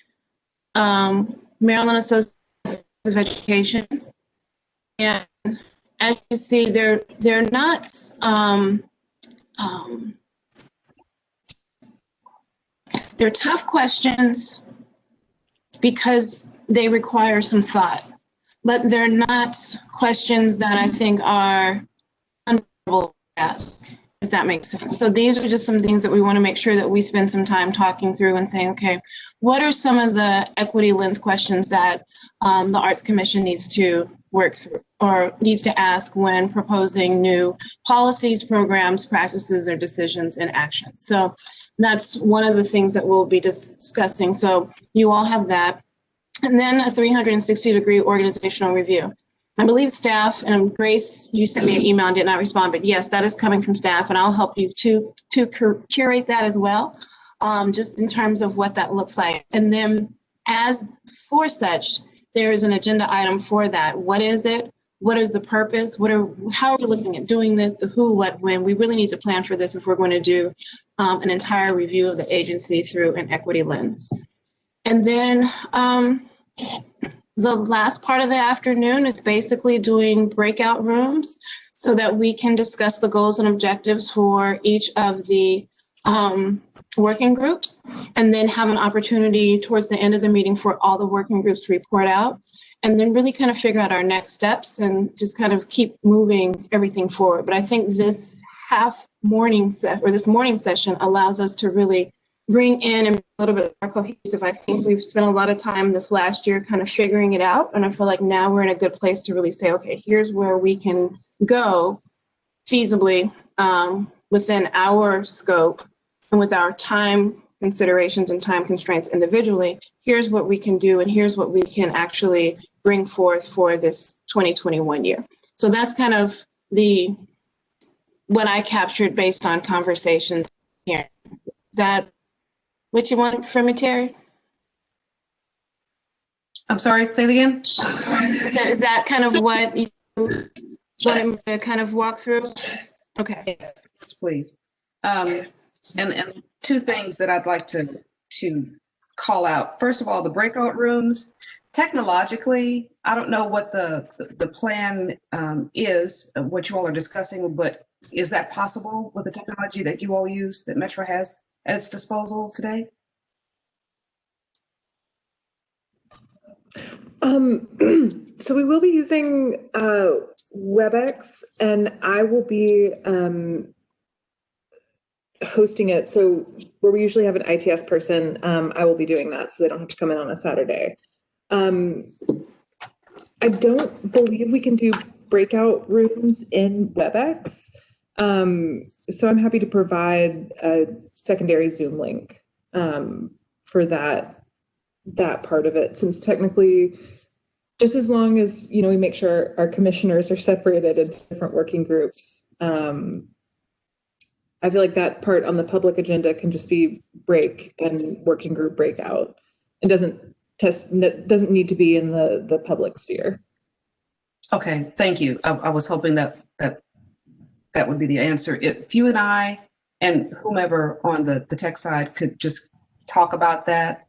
Maryland Association of Education. And as you see, they're not they're tough questions because they require some thought, but they're not questions that I think are unbearable to ask, if that makes sense. So these are just some things that we want to make sure that we spend some time talking through and saying, okay, what are some of the equity lens questions that the Arts Commission needs to work through or needs to ask when proposing new policies, programs, practices, or decisions in action? So that's one of the things that we'll be discussing. So you all have that. And then a 360-degree organizational review. I believe staff, and Grace, you sent me an email and did not respond, but yes, that is coming from staff, and I'll help you to curate that as well, just in terms of what that looks like. And then as for such, there is an agenda item for that. What is it? What is the purpose? How are we looking at doing this? The who, what, when? We really need to plan for this if we're going to do an entire review of the agency through an equity lens. And then the last part of the afternoon is basically doing breakout rooms so that we can discuss the goals and objectives for each of the working groups, and then have an opportunity towards the end of the meeting for all the working groups to report out, and then really kind of figure out our next steps and just kind of keep moving everything forward. But I think this half morning or this morning session allows us to really bring in and be a little bit more cohesive. I think we've spent a lot of time this last year kind of figuring it out. And I feel like now we're in a good place to really say, okay, here's where we can go feasibly within our scope and with our time considerations and time constraints individually. Here's what we can do, and here's what we can actually bring forth for this 2021 year. So that's kind of what I captured based on conversations here. Is that what you want from me, Terry? I'm sorry, say it again. Is that kind of what you wanted me to kind of walk through? Okay. Yes, please. And two things that I'd like to call out. First of all, the breakout rooms. Technologically, I don't know what the plan is, what you all are discussing, but is that possible with the technology that you all use, that Metro has at its disposal today? So we will be using WebEx, and I will be hosting it. So where we usually have an ITS person, I will be doing that, so they don't have to come in on a Saturday. I don't believe we can do breakout rooms in WebEx. So I'm happy to provide a secondary Zoom link for that part of it, since technically, just as long as, you know, we make sure our commissioners are separated into different working groups, I feel like that part on the public agenda can just be break and working group breakout. It doesn't need to be in the public sphere. Okay, thank you. I was hoping that would be the answer. If you and I and whomever on the tech side could just talk about that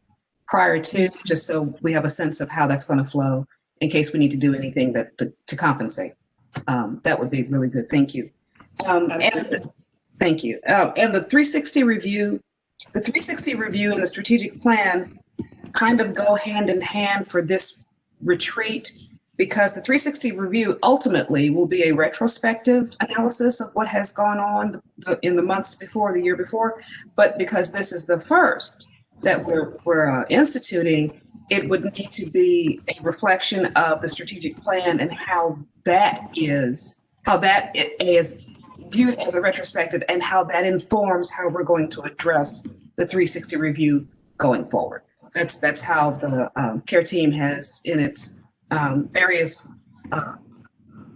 prior to, just so we have a sense of how that's going to flow in case we need to do anything to compensate. That would be really good. Thank you. Thank you. And the 360 review, and the strategic plan kind of go hand in hand for this retreat, because the 360 review ultimately will be a retrospective analysis of what has gone on in the months before, the year before. But because this is the first that we're instituting, it would need to be a reflection of the strategic plan and how that is viewed as a retrospective, and how that informs how we're going to address the 360 review going forward. That's how the C.A.R.E team has, in its various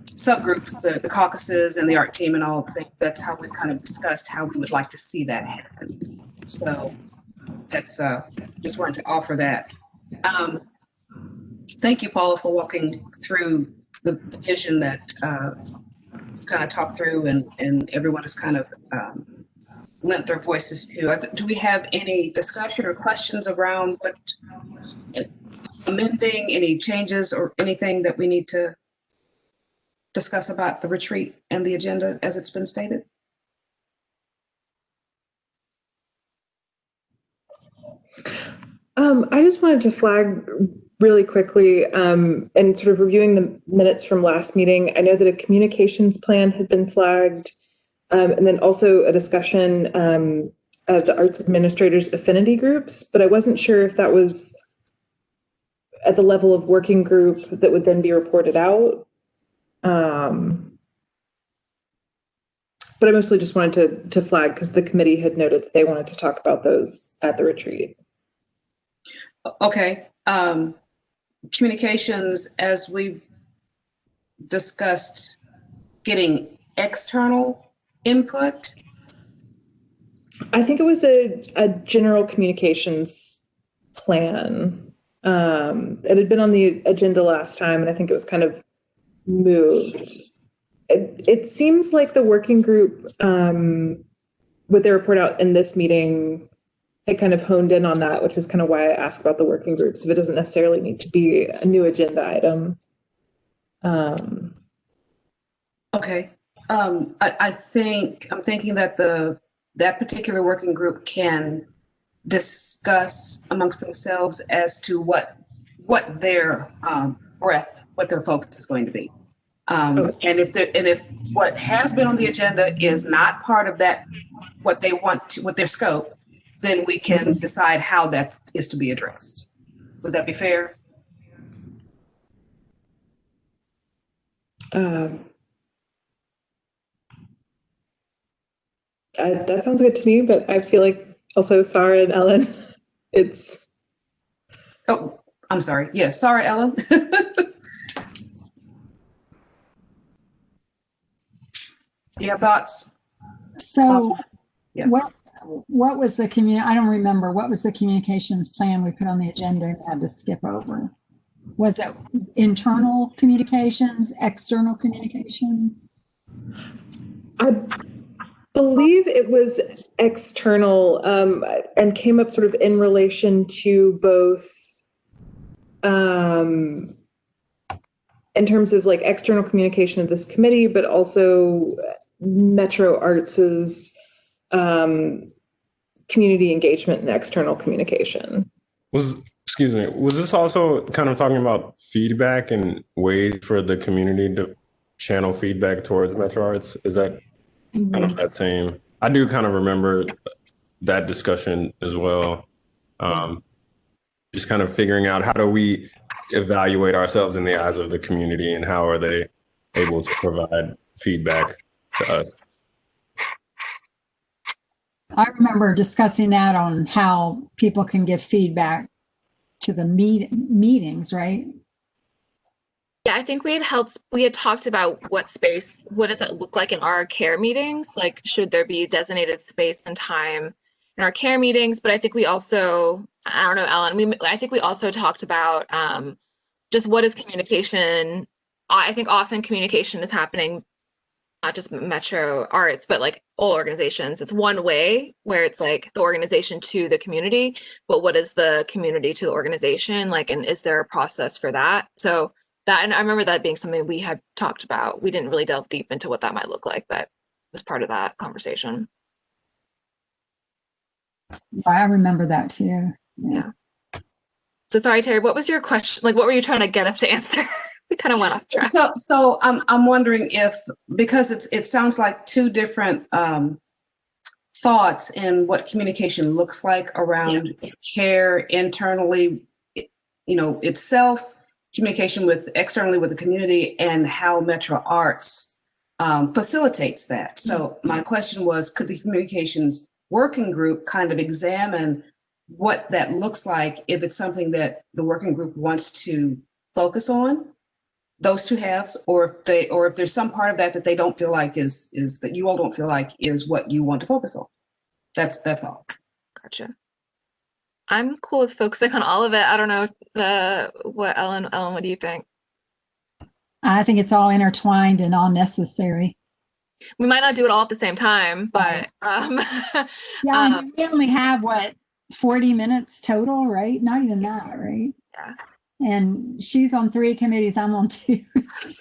subgroups, the caucuses and the art team and all, that's how we've kind of discussed how we would like to see that happen. So that's just wanted to offer that. Thank you, Paula, for walking through the vision that kind of talked through, and everyone has kind of lent their voices to. Do we have any discussion or questions around what amending, any changes or anything that we need to discuss about the retreat and the agenda as it's been stated? I just wanted to flag really quickly, and sort of reviewing the minutes from last meeting. I know that a communications plan had been flagged, and then also a discussion of the arts administrators affinity groups, but I wasn't sure if that was at the level of working group that would then be reported out. But I mostly just wanted to flag because the committee had noted that they wanted to talk about those at the retreat. Okay. Communications, as we've discussed, getting external input. I think it was a general communications plan. It had been on the agenda last time, and I think it was kind of moved. It seems like the working group, with their report out in this meeting, I kind of honed in on that, which is kind of why I asked about the working groups. If it doesn't necessarily need to be a new agenda item. Okay. I'm thinking that that particular working group can discuss amongst themselves as to what their what their focus is going to be. And if what has been on the agenda is not part of that, what they want to, what their scope, then we can decide how that is to be addressed. Would that be fair? That sounds good to me, but I feel like also Sarah and Ellen, it's. Oh, I'm sorry. Yes, sorry, Ellen. Do you have thoughts? So Yeah. what was the I don't remember. What was the communications plan we put on the agenda and had to skip over? Was it internal communications, external communications? I believe it was external, and came up sort of in relation to both, in terms of like external communication of this committee, but also Metro Arts's community engagement and external communication. Excuse me, was this also kind of talking about feedback and ways for the community to channel feedback towards Metro Arts? Is that kind of that same? I do kind of remember that discussion as well. Just kind of figuring out how do we evaluate ourselves in the eyes of the community and how are they able to provide feedback to us? I remember discussing that on how people can give feedback to the meetings, right? Yeah, I think we had talked about what does it look like in our CARE meetings? Like, should there be designated space and time in our CARE meetings? But I think we also, I don't know, Ellen, I think we also talked about just what is communication. I think often communication is happening, not just Metro Arts, but like all organizations. It's one way where it's like the organization to the community, but what is the community to the organization? Like, and is there a process for that? So that, and I remember that being something we had talked about. We didn't really delve deep into what that might look like, but it was part of that conversation. I remember that too. Yeah. So sorry, Terry, what was your question? Like, what were you trying to get us to answer? We kind of went off track. So I'm wondering if, because it sounds like two different thoughts in what communication looks like around CARE internally, itself, communication with externally with the community, and how Metro Arts facilitates that. So my question was, could the communications working group kind of examine what that looks like if it's something that the working group wants to focus on? Those two halves, or if there's some part of that they don't feel like is that you all don't feel like is what you want to focus on. That's all. Gotcha. I'm cool with focusing on all of it. I don't know what Ellen, what do you think? I think it's all intertwined and all necessary. We might not do it all at the same time, but yeah, we only have 40 minutes total, right? Not even that, right? Yeah. And she's on 3 committees, I'm on 2.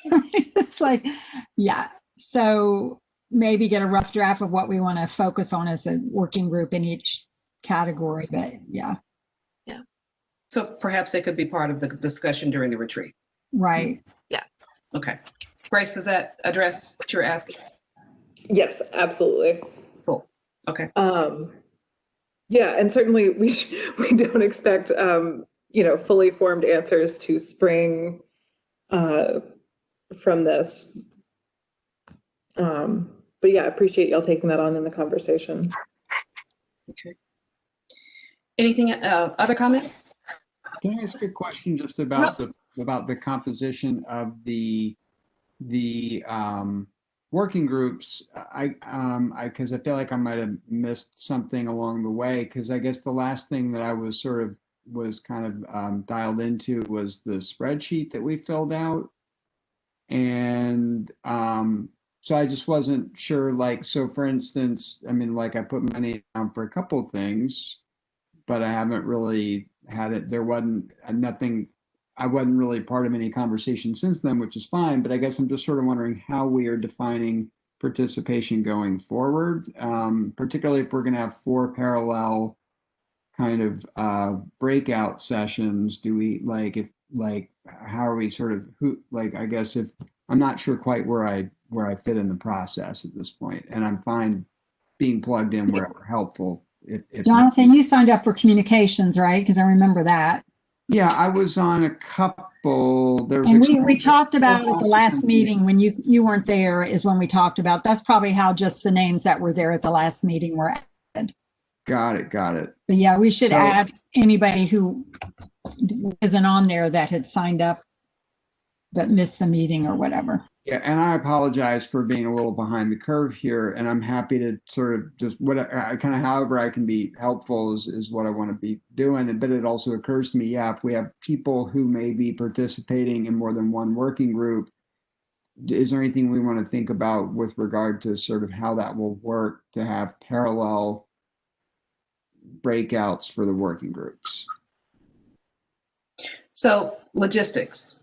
It's like, yeah. So maybe get a rough draft of what we want to focus on as a working group in each category, but yeah. Yeah. So perhaps they could be part of the discussion during the retreat. Right. Yeah. Okay. Grace, does that address what you're asking? Yes, absolutely. Cool. Okay. Yeah, and certainly we don't expect fully formed answers to spring from this. But yeah, I appreciate y'all taking that on in the conversation. Okay. Anything other comments? Can I ask a question just about the composition of the working groups? Because I feel like I might have missed something along the way, because I guess the last thing that I was kind of dialed into was the spreadsheet that we filled out. And so I just wasn't sure, like, so for instance, I mean, like I put my name down for a couple of things, but I haven't really had it. There wasn't nothing. I wasn't really part of any conversation since then, which is fine. But I guess I'm just sort of wondering how we are defining participation going forward, particularly if we're going to have 4 parallel kind of breakout sessions. Do we how are we sort of I guess if I'm not sure quite where I fit in the process at this point, and I'm fine being plugged in wherever helpful. If Jonathan, you signed up for communications, right? Because I remember that. Yeah, I was on a couple. There was And we talked about at the last meeting when you weren't there is when we talked about. That's probably how just the names that were there at the last meeting were added. Got it. But yeah, we should add anybody who isn't on there that had signed up but missed the meeting or whatever. Yeah, and I apologize for being a little behind the curve here, and I'm happy to sort of just however I can be helpful is what I want to be doing. But it also occurs to me, yeah, if we have people who may be participating in more than one working group, is there anything we want to think about with regard to sort of how that will work to have parallel breakouts for the working groups? So logistics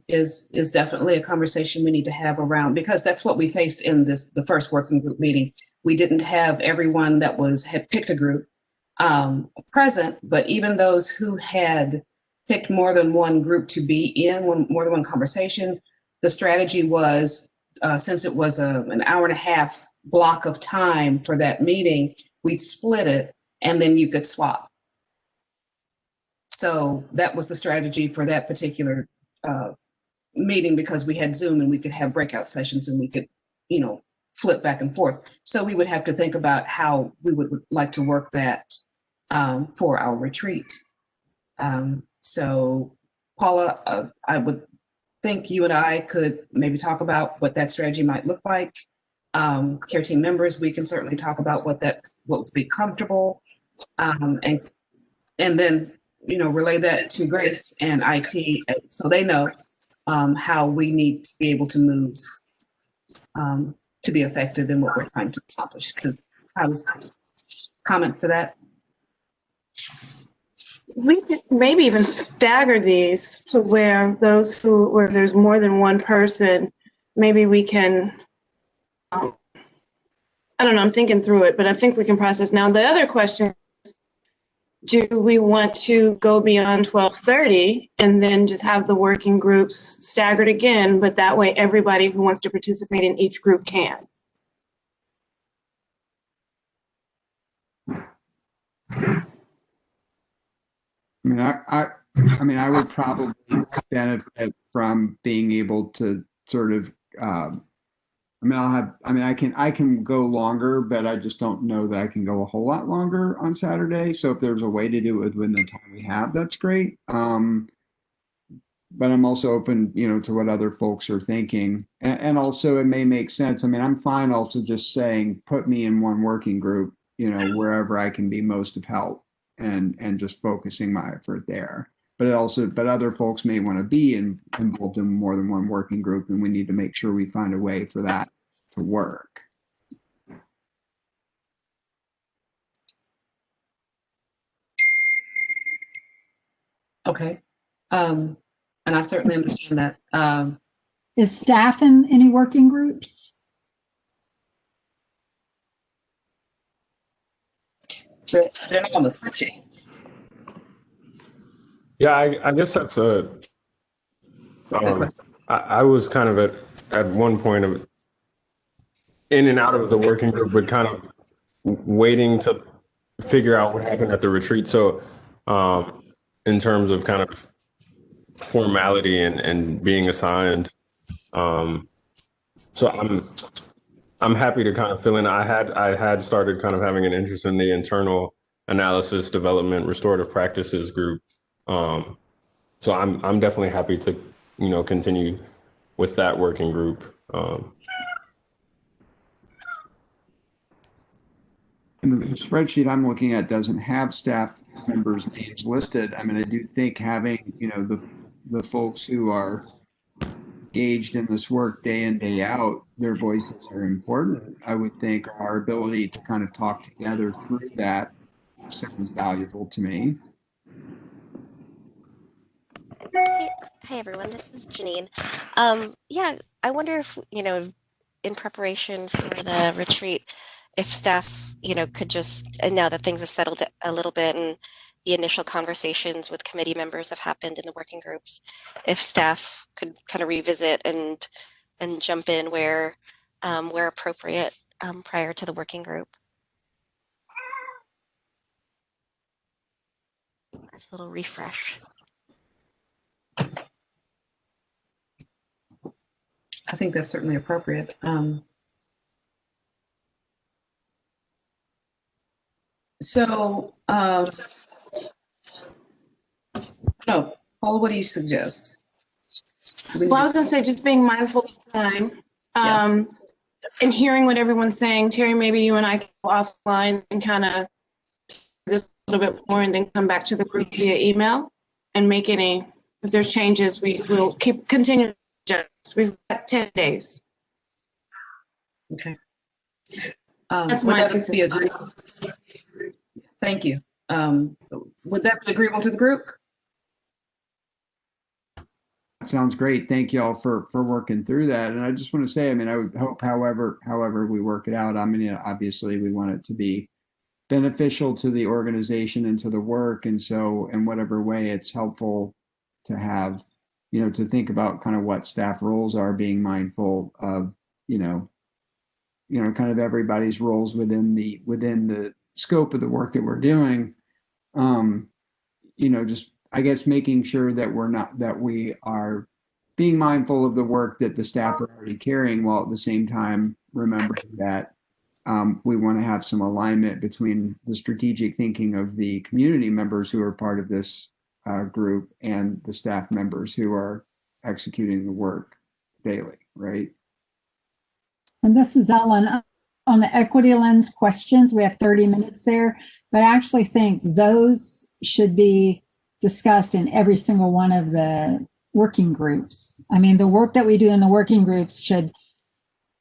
is definitely a conversation we need to have around, because that's what we faced in the first working group meeting. We didn't have everyone that had picked a group present, but even those who had picked more than one group to be in, more than one conversation, the strategy was, since it was an hour and a half block of time for that meeting, we'd split it and then you could swap. So that was the strategy for that particular meeting, because we had Zoom and we could have breakout sessions and we could, flip back and forth. So we would have to think about how we would like to work that for our retreat. So Paula, I would think you and I could maybe talk about what that strategy might look like. CARE team members, we can certainly talk about what would be comfortable, and then relay that to Grace and IT so they know how we need to be able to move to be effective in what we're trying to accomplish. Because I was comments to that. We could maybe even stagger these to where where there's more than one person, maybe we can, I don't know, I'm thinking through it, but I think we can process. Now, the other question is, do we want to go beyond 12:30 and then just have the working groups staggered again, but that way everybody who wants to participate in each group can? I would probably benefit from being able to sort of, I can go longer, but I just don't know that I can go a whole lot longer on Saturday. So if there's a way to do it within the time we have, that's great. But I'm also open, to what other folks are thinking. And also it may make sense. I'm fine also just saying, put me in one working group, wherever I can be most of help, and just focusing my effort there. But other folks may want to be involved in more than one working group, and we need to make sure we find a way for that to work. Okay. And I certainly understand that. Is staff in any working groups? They're not on the spreadsheet. Yeah, I guess that's I was kind of at one point of in and out of the working group, but kind of waiting to figure out what happened at the retreat. So in terms of kind of formality and being assigned, so I'm happy to kind of fill in. I had started kind of having an interest in the internal analysis, development, restorative practices group. So I'm definitely happy to, continue with that working group. And the spreadsheet I'm looking at doesn't have staff members' names listed. I do think having, the folks who are engaged in this work day in, day out, their voices are important. I would think our ability to kind of talk together through that sounds valuable to me. Hey everyone, this is Janine. Yeah, I wonder if, in preparation for the retreat, if staff, could just, and now that things have settled a little bit and the initial conversations with committee members have happened in the working groups, if staff could kind of revisit and jump in where appropriate prior to the working group. That's a little refresh. I think that's certainly appropriate. No, Paula, what do you suggest? Well, I was going to say just being mindful of time and hearing what everyone's saying. Terry, maybe you and I can go offline and kind of this a little bit more and then come back to the group via email and make any, if there's changes, we will continue to adjust. We've got 10 days. Okay. That's would my that be agreeable? Thank you. Would that be agreeable to the group? Sounds great. Thank you all for working through that. And I just want to say, I mean, I would hope, however we work it out, I mean, obviously we want it to be beneficial to the organization and to the work. And so in whatever way it's helpful to have, to think about kind of what staff roles are, being mindful of, kind of everybody's roles within the scope of the work that we're doing. Just, I guess, making sure that we are being mindful of the work that the staff are already carrying, while at the same time remembering that we want to have some alignment between the strategic thinking of the community members who are part of this group and the staff members who are executing the work daily, right? And this is Ellen. On the equity lens questions, we have 30 minutes there, but I actually think those should be discussed in every single one of the working groups. I mean, the work that we do in the working groups should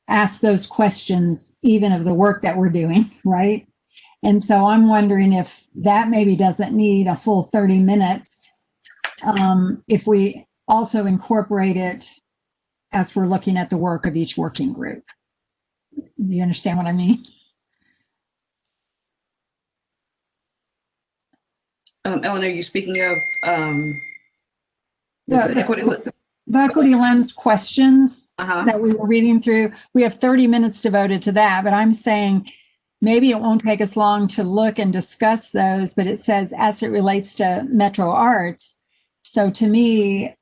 ask those questions even of the work that we're doing, right? And so I'm wondering if that maybe doesn't need a full 30 minutes if we also incorporate it as we're looking at the work of each working group. Do you understand what I mean? Ellen, are you speaking of the equity lens questions that we were reading through? We have 30 minutes devoted to that, but I'm saying maybe it won't take us long to look and discuss those, but it says as it relates to Metro Arts. So to me,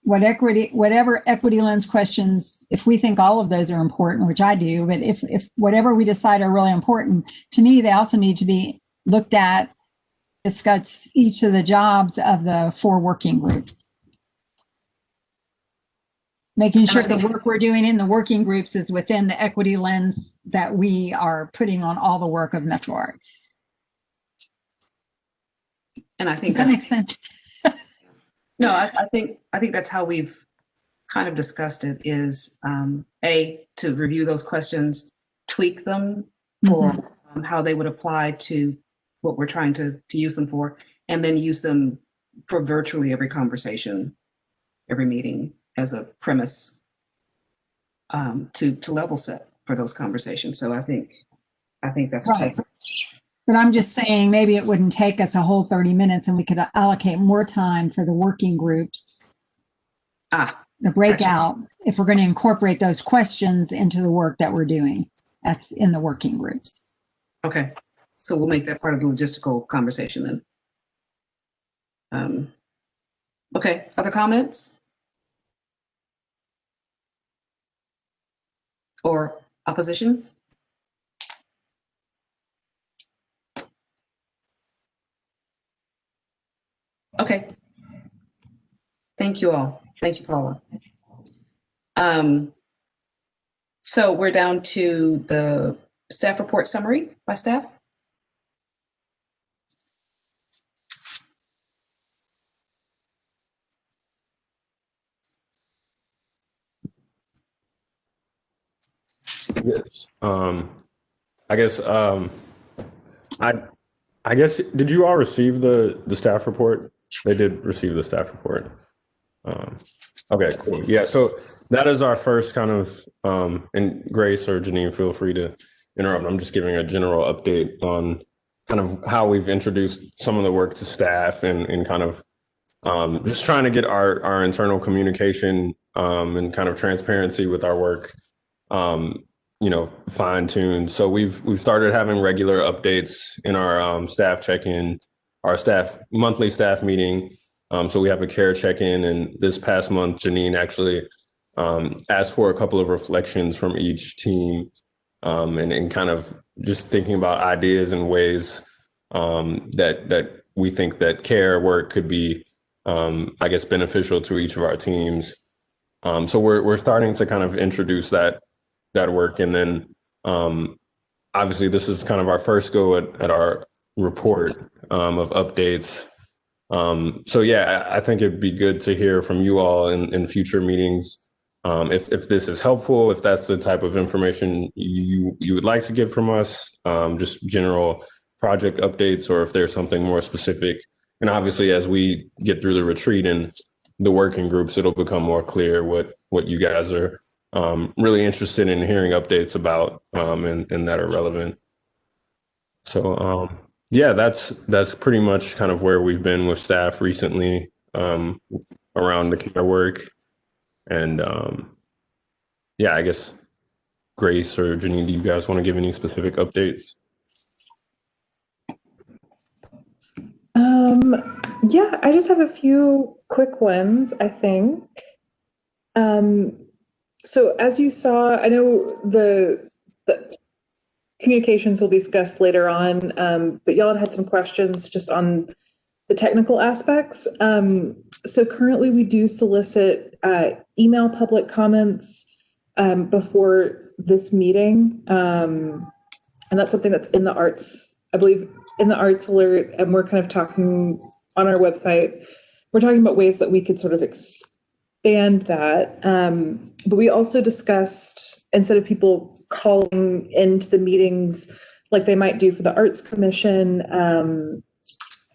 whatever equity lens questions, if we think all of those are important, which I do, but if whatever we decide are really important, to me, they also need to be looked at, discuss each of the jobs of the 4 working groups. Making sure the work we're doing in the working groups is within the equity lens that we are putting on all the work of Metro Arts. And I think that makes sense. No, I think that's how we've kind of discussed it, is to review those questions, tweak them for how they would apply to what we're trying to use them for, and then use them for virtually every conversation, every meeting, as a premise to level set for those conversations. So I think that's right. But I'm just saying maybe it wouldn't take us a whole 30 minutes and we could allocate more time for the working groups. The breakout, if we're going to incorporate those questions into the work that we're doing. That's in the working groups. Okay. So we'll make that part of the logistical conversation then. Okay. Other comments? Or opposition? Okay. Thank you all. Thank you, Paula. So we're down to the staff report summary by staff. Yes. I guess, did you all receive the staff report? They did receive the staff report. Okay, cool. Yeah, so that is our first kind of, and Grace or Janine, feel free to interrupt. I'm just giving a general update on kind of how we've introduced some of the work to staff and kind of just trying to get our internal communication and kind of transparency with our work, fine tuned. So we've started having regular updates in our staff check-in, our monthly staff meeting. So we have a C.A.R.E check-in, and this past month, Janine actually asked for a couple of reflections from each team, and kind of just thinking about ideas and ways that we think that C.A.R.E work could be, I guess, beneficial to each of our teams. So we're starting to kind of introduce that work, and then obviously this is kind of our first go at our report of updates. So yeah, I think it'd be good to hear from you all in future meetings, if this is helpful, if that's the type of information you would like to get from us, just general project updates, or if there's something more specific. And obviously, as we get through the retreat and the working groups, it'll become more clear what you guys are really interested in hearing updates about, and that are relevant. So yeah, that's pretty much kind of where we've been with staff recently, around the C.A.R.E work. And yeah, I guess Grace or Janine, do you guys want to give any specific updates? Yeah, I just have a few quick ones, I think. So as you saw, I know the communications will be discussed later on, but y'all had some questions just on the technical aspects. So currently we do solicit email public comments before this meeting. And that's something that's in the arts, I believe, in the arts alert. And we're kind of talking on our website, we're talking about ways that we could sort of expand that. But we also discussed, instead of people calling into the meetings like they might do for the Arts Commission,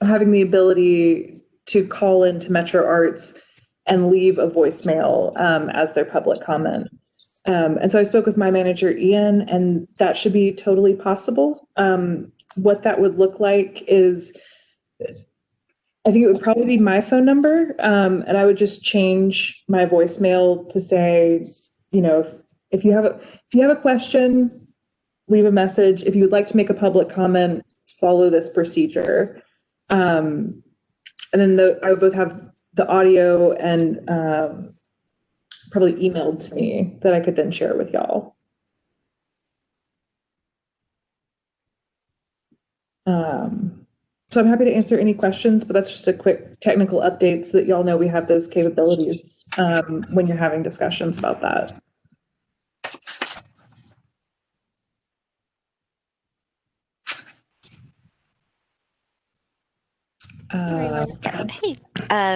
having the ability to call into Metro Arts and leave a voicemail as their public comment. And so I spoke with my manager, Ian, and that should be totally possible. What that would look like is, I think it would probably be my phone number, and I would just change my voicemail to say, if you have a question, leave a message. If you would like to make a public comment, follow this procedure. And then I would both have the audio and probably emailed to me that I could then share with y'all. So I'm happy to answer any questions, but that's just a quick technical update so that y'all know we have those capabilities when you're having discussions about that. Hey,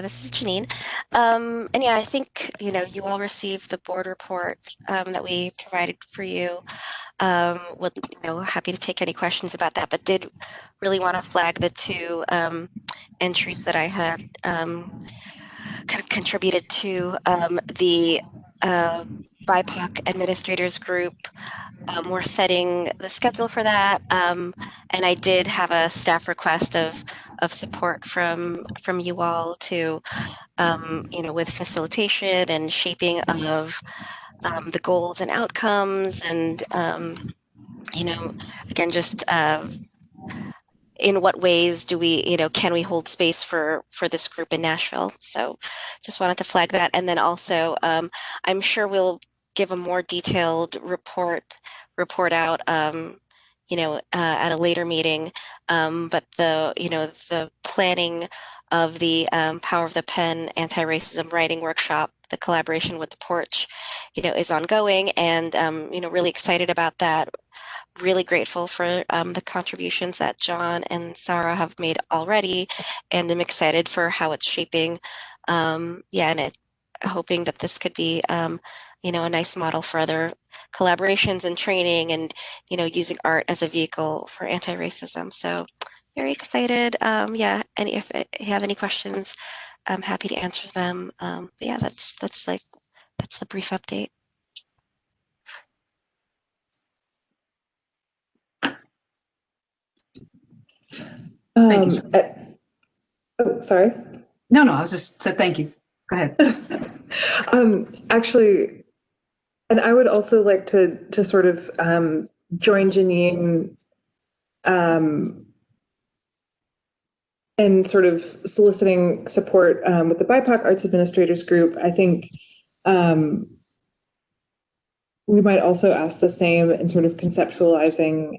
this is Janine. And yeah, I think, you all received the board report that we provided for you. Happy to take any questions about that, but did really want to flag the two entries that I had kind of contributed to the BIPOC administrators group. We're setting the schedule for that, and I did have a staff request of support from you all to, with facilitation and shaping of the goals and outcomes, and again, just in what ways do we, can we hold space for this group in Nashville? So just wanted to flag that. And then also, I'm sure we'll give a more detailed report out, at a later meeting. But the planning of the Power of the Pen anti-racism writing workshop, the collaboration with the Porch, is ongoing, and really excited about that. Really grateful for the contributions that John and Sarah have made already, and I'm excited for how it's shaping. And hoping that this could be, a nice model for other collaborations and training, and using art as a vehicle for anti-racism. So very excited. And if you have any questions, I'm happy to answer them. But yeah, that's the brief update. Thank you. Oh, sorry. No, I was just said thank you. Go ahead. Actually, and I would also like to sort of join Janine in sort of soliciting support with the BIPOC Arts Administrators Group. I think we might also ask the same in sort of conceptualizing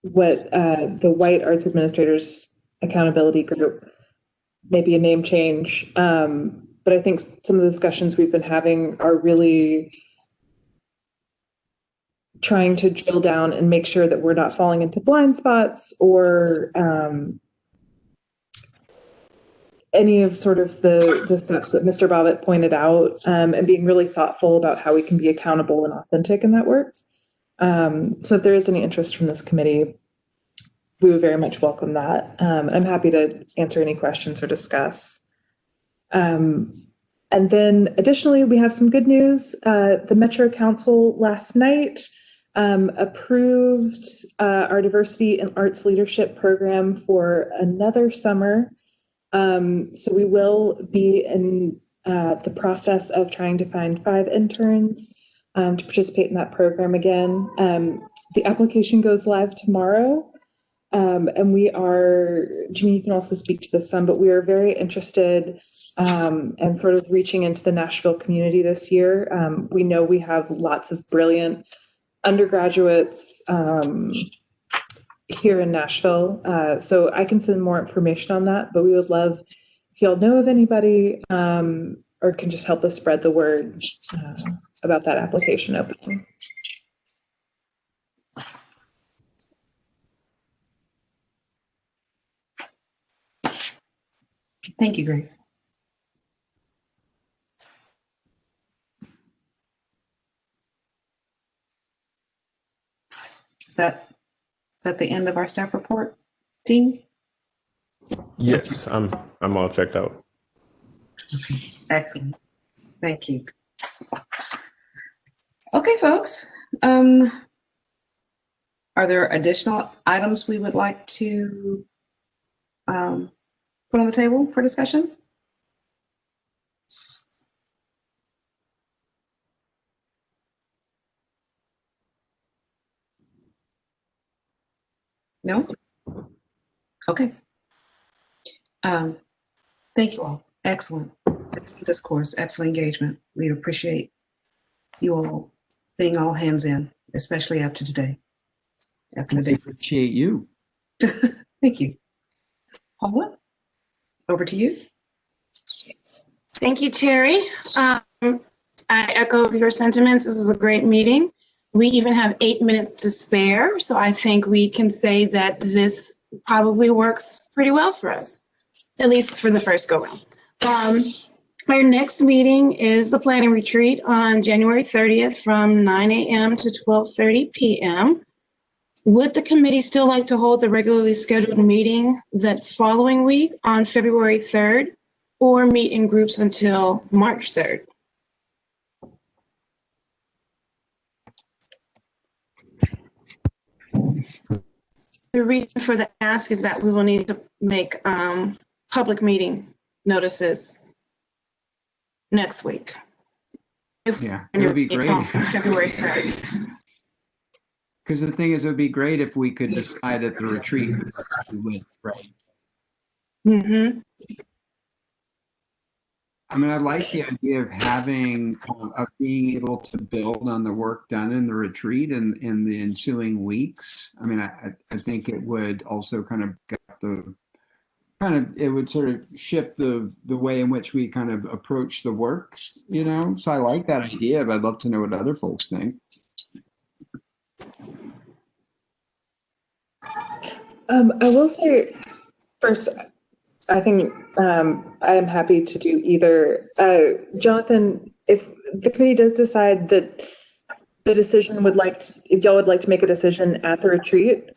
what the White Arts Administrators Accountability Group, maybe a name change. But I think some of the discussions we've been having are really trying to drill down and make sure that we're not falling into blind spots or any of sort of the steps that Mr. Bobbitt pointed out, and being really thoughtful about how we can be accountable and authentic in that work. So if there is any interest from this committee, we would very much welcome that. I'm happy to answer any questions or discuss. And then additionally, we have some good news. The Metro Council last night approved our Diversity and Arts Leadership Program for another summer. So we will be in the process of trying to find 5 interns to participate in that program again. The application goes live tomorrow. And we are, Janine, you can also speak to this some, but we are very interested in sort of reaching into the Nashville community this year. We know we have lots of brilliant undergraduates here in Nashville. So I can send more information on that, but we would love if y'all know of anybody or can just help us spread the word about that application opening. Thank you, Grace. Is that the end of our staff report, team? Yes, I'm all checked out. Okay, excellent. Thank you. Okay, folks. Are there additional items we would like to put on the table for discussion? No? Okay. Thank you all. Excellent. Excellent discourse, excellent engagement. We appreciate you all being all hands in, especially after today. After the day. Appreciate you. Thank you. Paula, over to you. Thank you, Terry. I echo your sentiments. This is a great meeting. We even have 8 minutes to spare, so I think we can say that this probably works pretty well for us, at least for the first go round. Our next meeting is the planning retreat on January 30th from 9 a.m. to 12:30 p.m. Would the committee still like to hold the regularly scheduled meeting that following week on February 3rd or meet in groups until March 3rd? The reason for the ask is that we will need to make public meeting notices next week. Yeah, it would be great. February 3rd. Because the thing is, it would be great if we could decide at the retreat, right? Mm-hmm. I mean, I like the idea of having, of being able to build on the work done in the retreat and in the ensuing weeks. I mean, I think it would also kind of get it would sort of shift the way in which we kind of approach the work, you know? So I like that idea, but I'd love to know what other folks think. I will say first, I think I am happy to do either. Jonathan, if the committee does decide that the decision if y'all would like to make a decision at the retreat,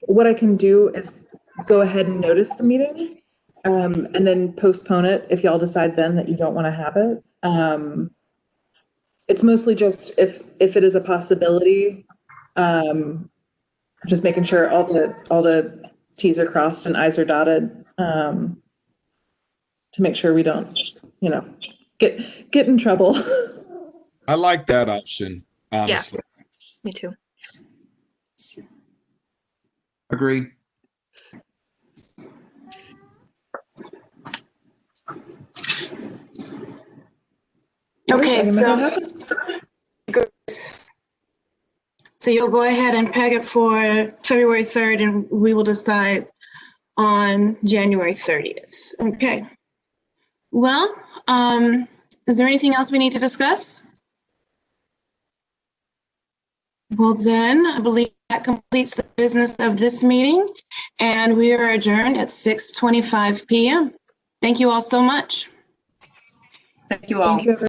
what I can do is go ahead and notice the meeting and then postpone it if y'all decide then that you don't want to have it. It's mostly just if it is a possibility just making sure all the T's are crossed and I's are dotted, to make sure we don't, get in trouble. I like that option, honestly. Yeah, me too. Agree. Okay, so you'll go ahead and peg it for February 3rd, and we will decide on January 30th. Okay. Well, is there anything else we need to discuss? Well, then, I believe that completes the business of this meeting, and we are adjourned at 6:25 p.m. Thank you all so much. Thank you all. Thank you, everyone.